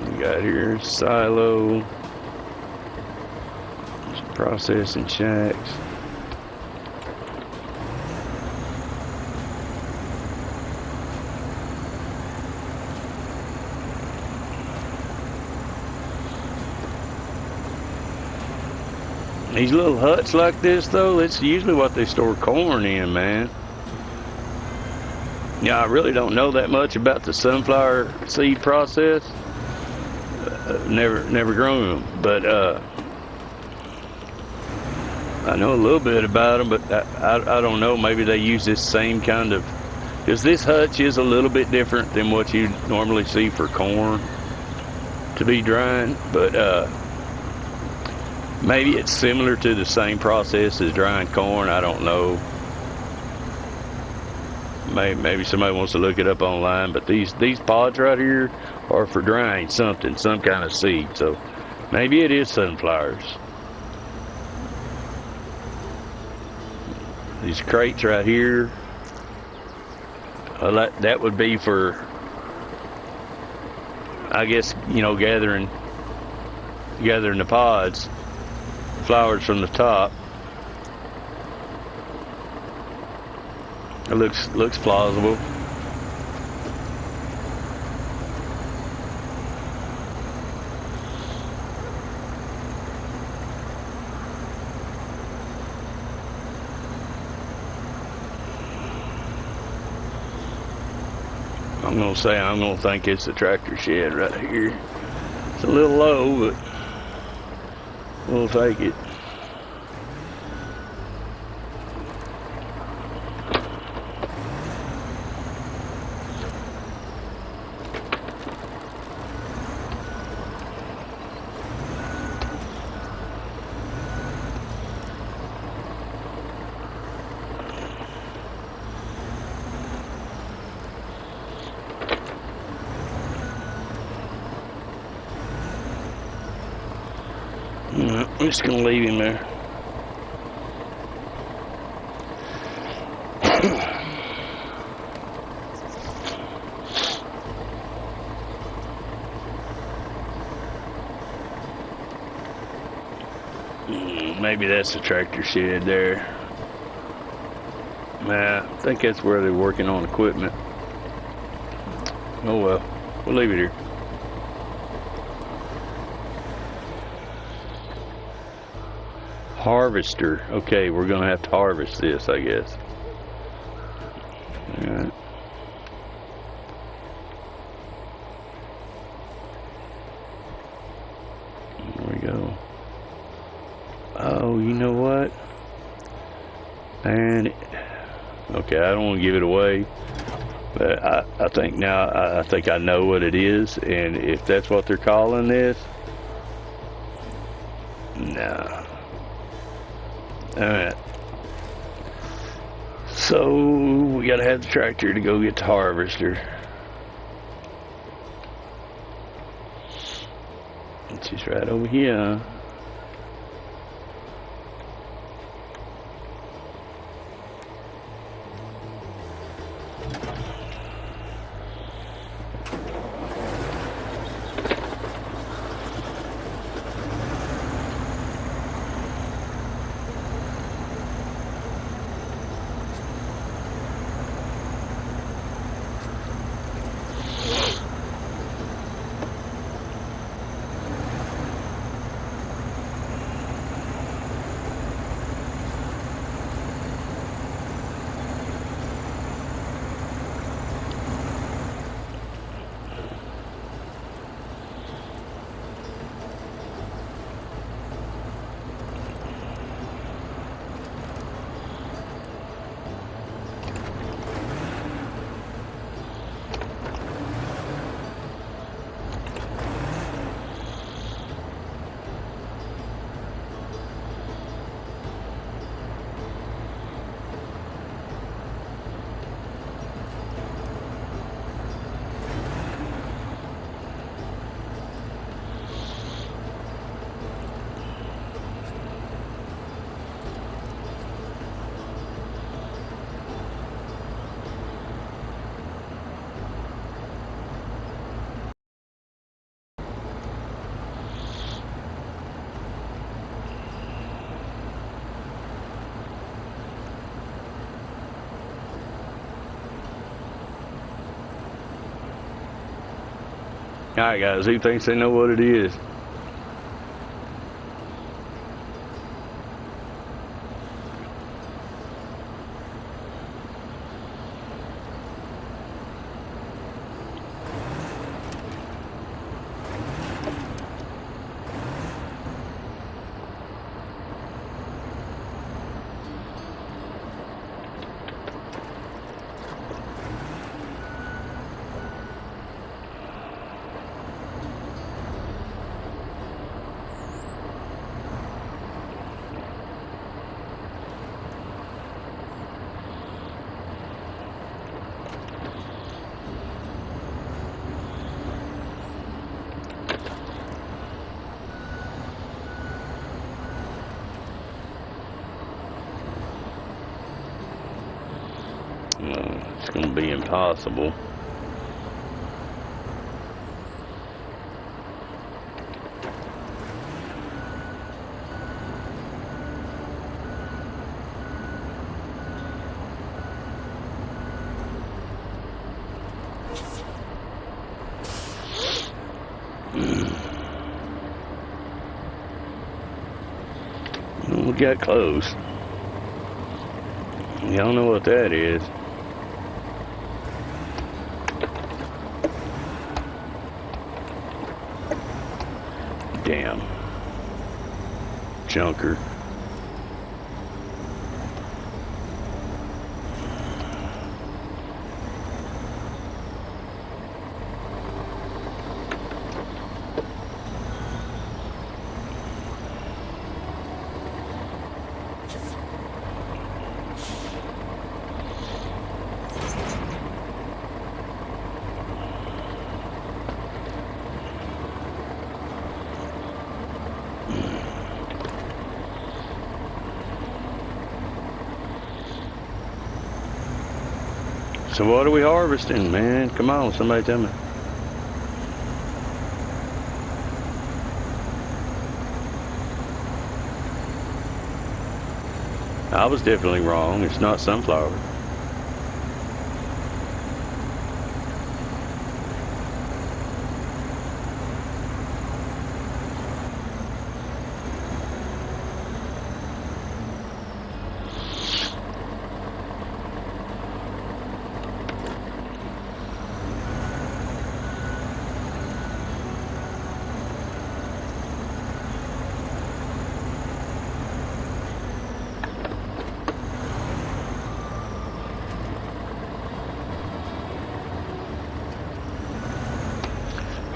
We got here silo, processing shacks. These little huts like this, though, it's usually what they store corn in, man. Yeah, I really don't know that much about the sunflower seed process. Never grown them, but I know a little bit about them, but I don't know. Maybe they use this same kind of, because this hutch is a little bit different than what you normally see for corn to be drying, but maybe it's similar to the same process as drying corn. I don't know. Maybe somebody wants to look it up online, but these pods right here are for drying something, some kind of seed. So maybe it is sunflowers. These crates right here, that would be for, I guess, you know, gathering the pods, flowers from the top. It looks plausible. I'm gonna think it's the tractor shed right here. It's a little low, but we'll take it. I'm just gonna leave him there. Maybe that's the tractor shed there. Nah, I think that's where they're working on equipment. Oh well, we'll leave it here. Harvester. Okay, we're gonna have to harvest this, I guess. All right. There we go. Oh, you know what? And okay, I don't want to give it away, but I think now I think I know what it is, and if that's what they're calling this, no. Alright. So we gotta have the tractor to go get the harvester. She's right over here. Alright guys, he thinks they know what it is. It's going to be impossible. We got close. Y'all know what that is. Damn. Junker. So what are we harvesting, man? Come on, somebody tell me. I was definitely wrong. It's not sunflower.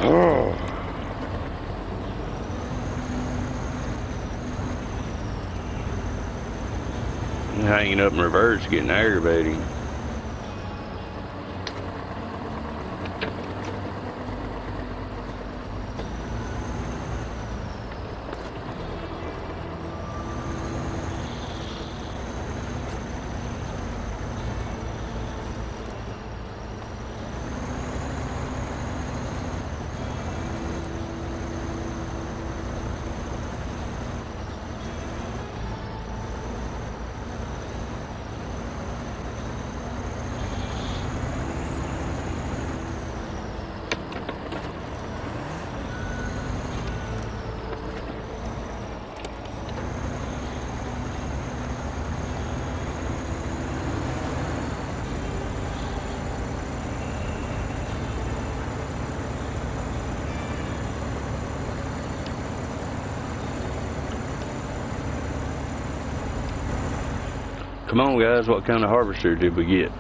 Oh. Hanging up in reverse, getting aggravating. Come on, guys, what kind of harvester did we get?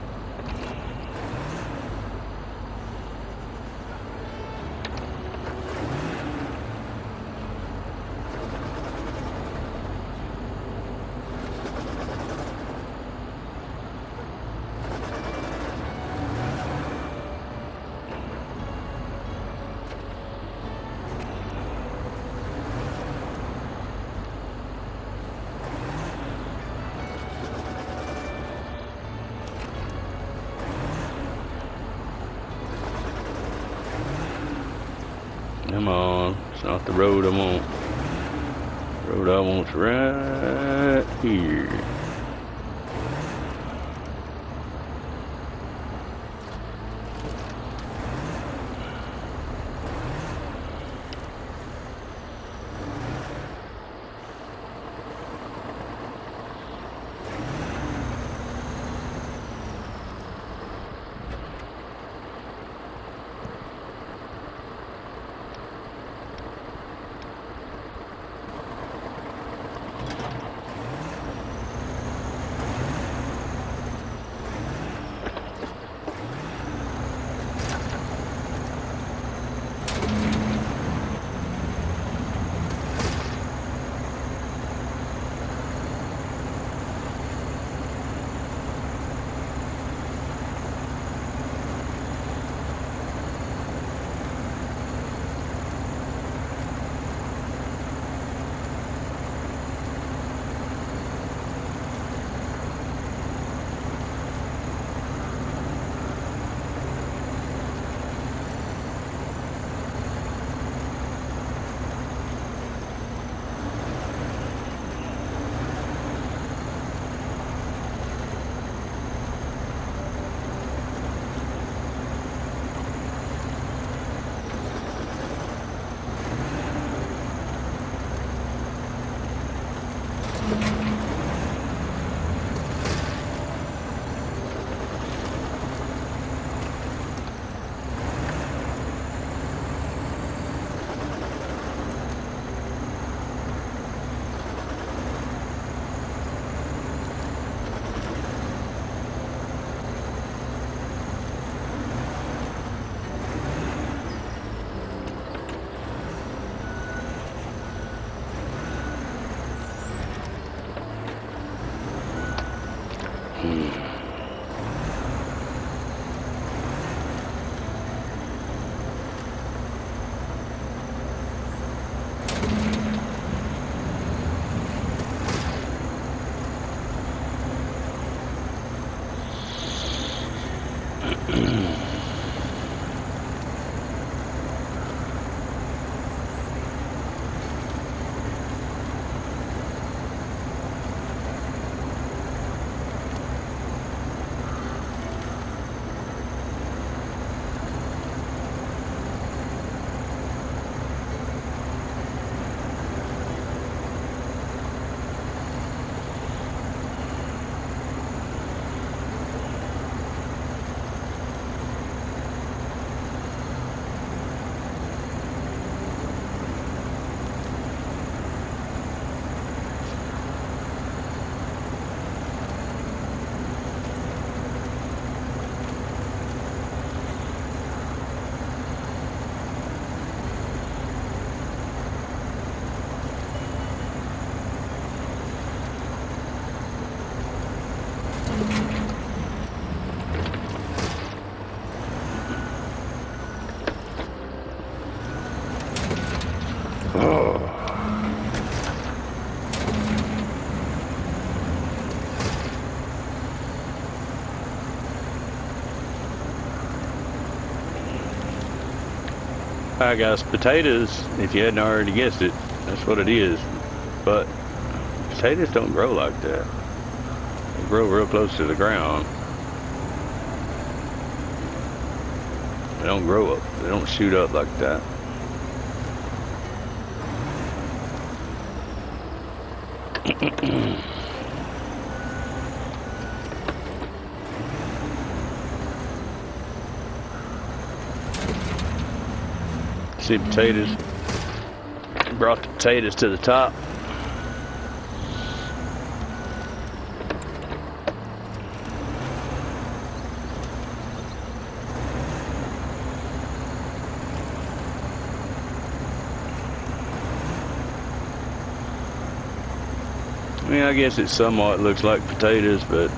Come on, it's not the road I want. The road I want's right here. Hi guys, potatoes, if you hadn't already guessed it, that's what it is. But potatoes don't grow like that. They grow real close to the ground. They don't grow up, they don't shoot up like that. See potatoes, brought the potatoes to the top. I mean, I guess it somewhat looks like potatoes, but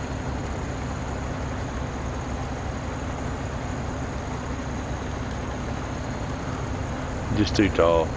just too tall.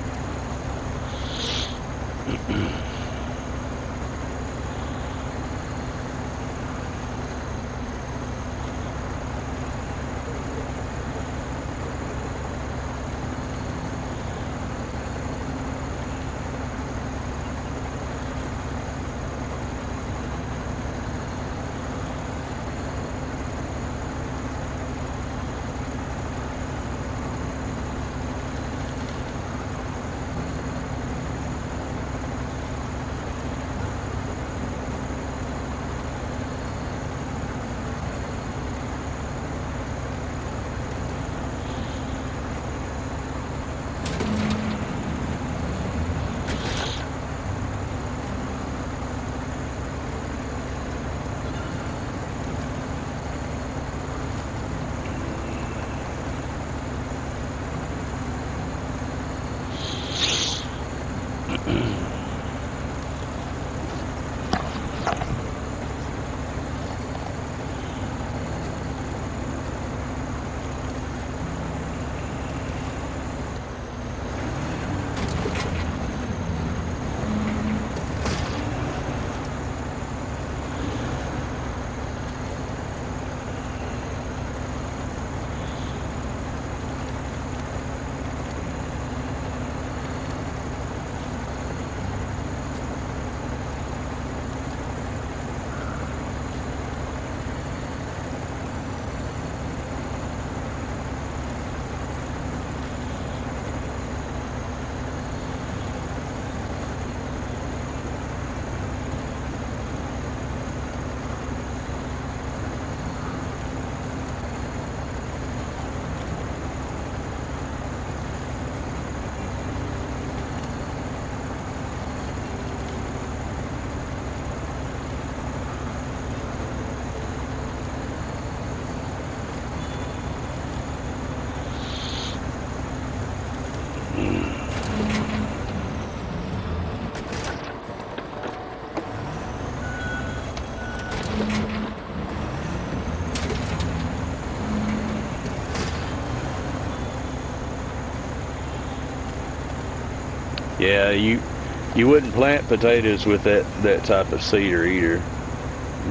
Yeah, you wouldn't plant potatoes with that type of seeder either.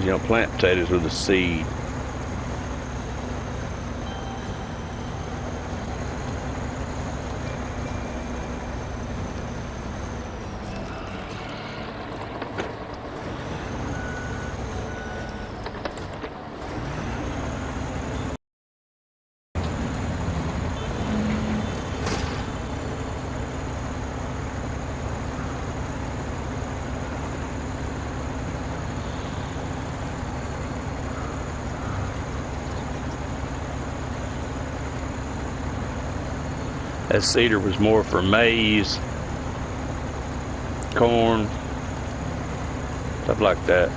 You don't plant potatoes with a seed. That cedar was more for maize, corn, stuff like that.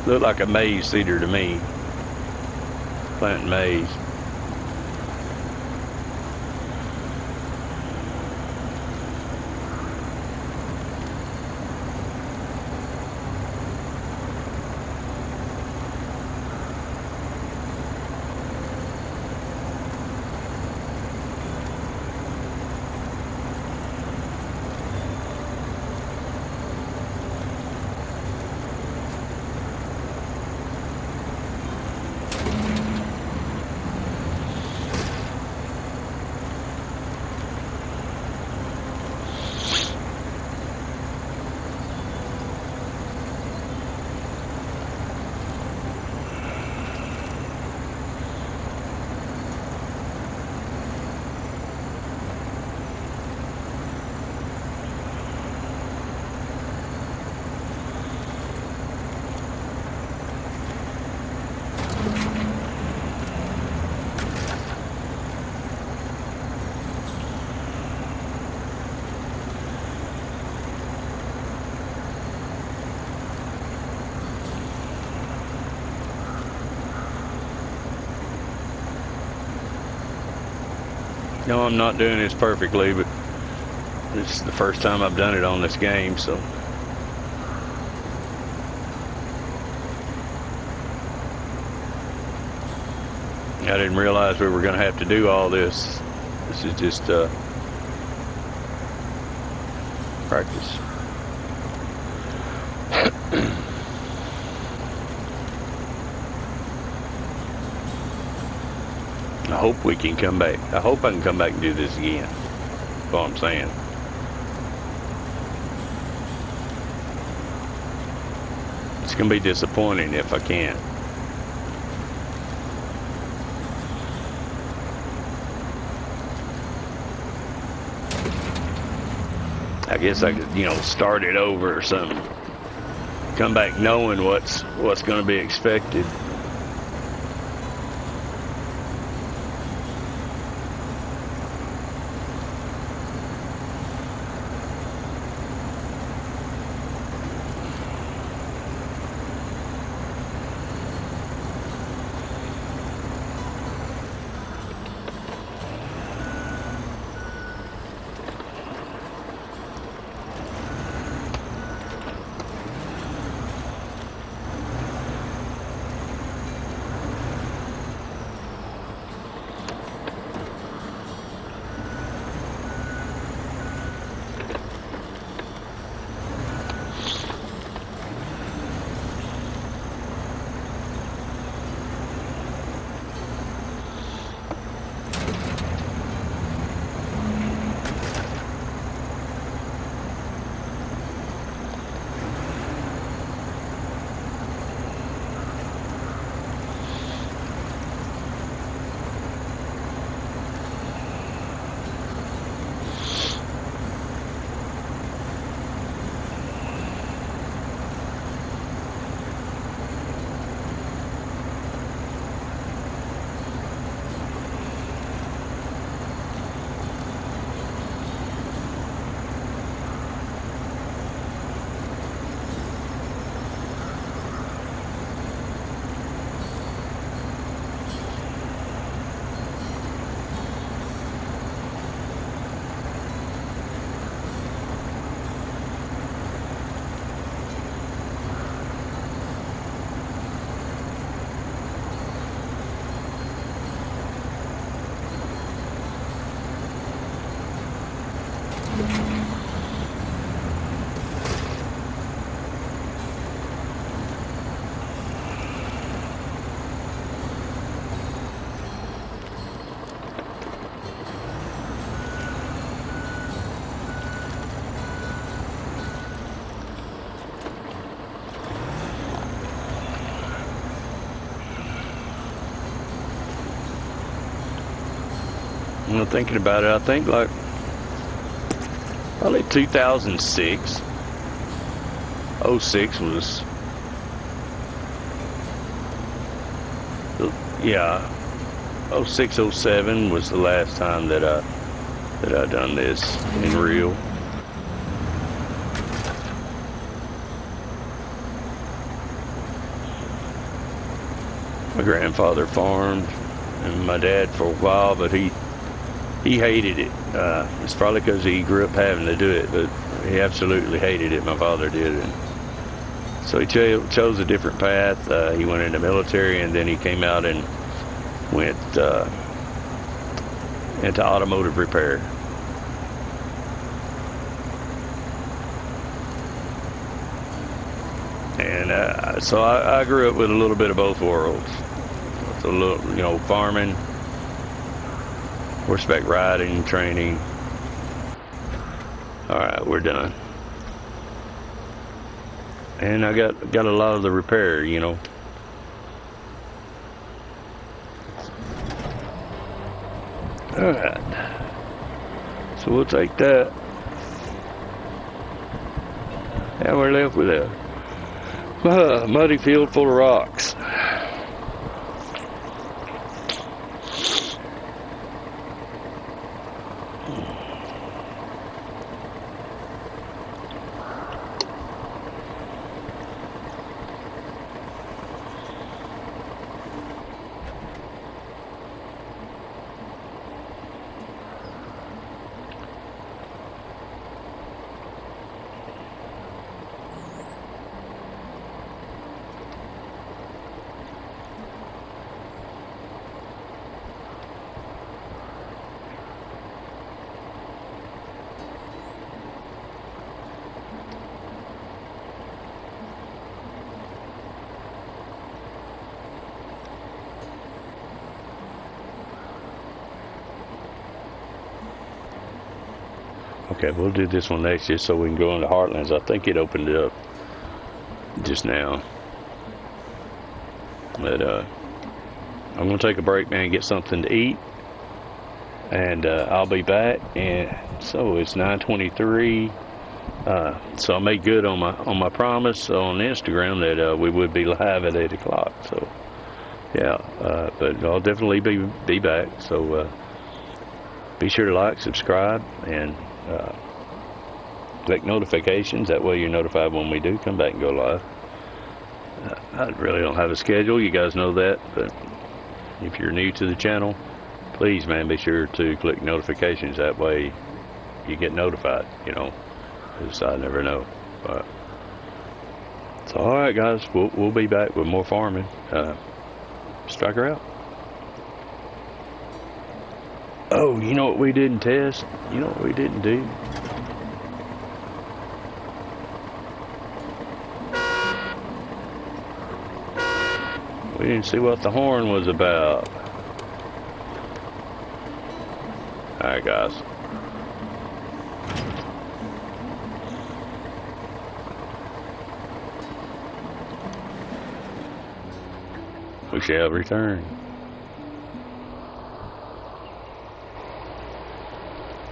Looked like a maize cedar to me. Planting maize. No, I'm not doing this perfectly, but this is the first time I've done it on this game, so. I didn't realize we were going to have to do all this. This is just practice. I hope we can come back. I hope I can come back and do this again. That's all I'm saying. It's going to be disappointing if I can't. I guess I could, you know, start it over or something. Come back knowing what's going to be expected. You know, thinking about it, I think like probably 2006. 06 was, yeah, 06, 07 was the last time that I done this in real. My grandfather farmed, and my dad for a while, but he hated it. It's probably because he grew up having to do it, but he absolutely hated it. My father did, and so he chose a different path. He went into military, and then he came out and went into automotive repair. And so I grew up with a little bit of both worlds. So a little, you know, farming, horseback riding, training. All right, we're done. And I got a lot of the repair, you know. All right. So we'll take that. And we're left with a muddy field full of rocks. Okay, we'll do this one next just so we can go into Heartlands. I think it opened it up just now. But I'm going to take a break, man, get something to eat. And I'll be back. And so it's 9:23. So I made good on my promise on Instagram that we would be live at 8 o'clock. So yeah, but I'll definitely be back. So be sure to like, subscribe, and click notifications. That way you're notified when we do come back and go live. I really don't have a schedule, you guys know that, but if you're new to the channel, please, man, be sure to click notifications. That way you get notified, you know, because I never know. But so all right, guys, we'll be back with more farming. Stryker out. Oh, you know what we didn't test? You know what we didn't do? We didn't see what the horn was about. Alright, guys. We shall return.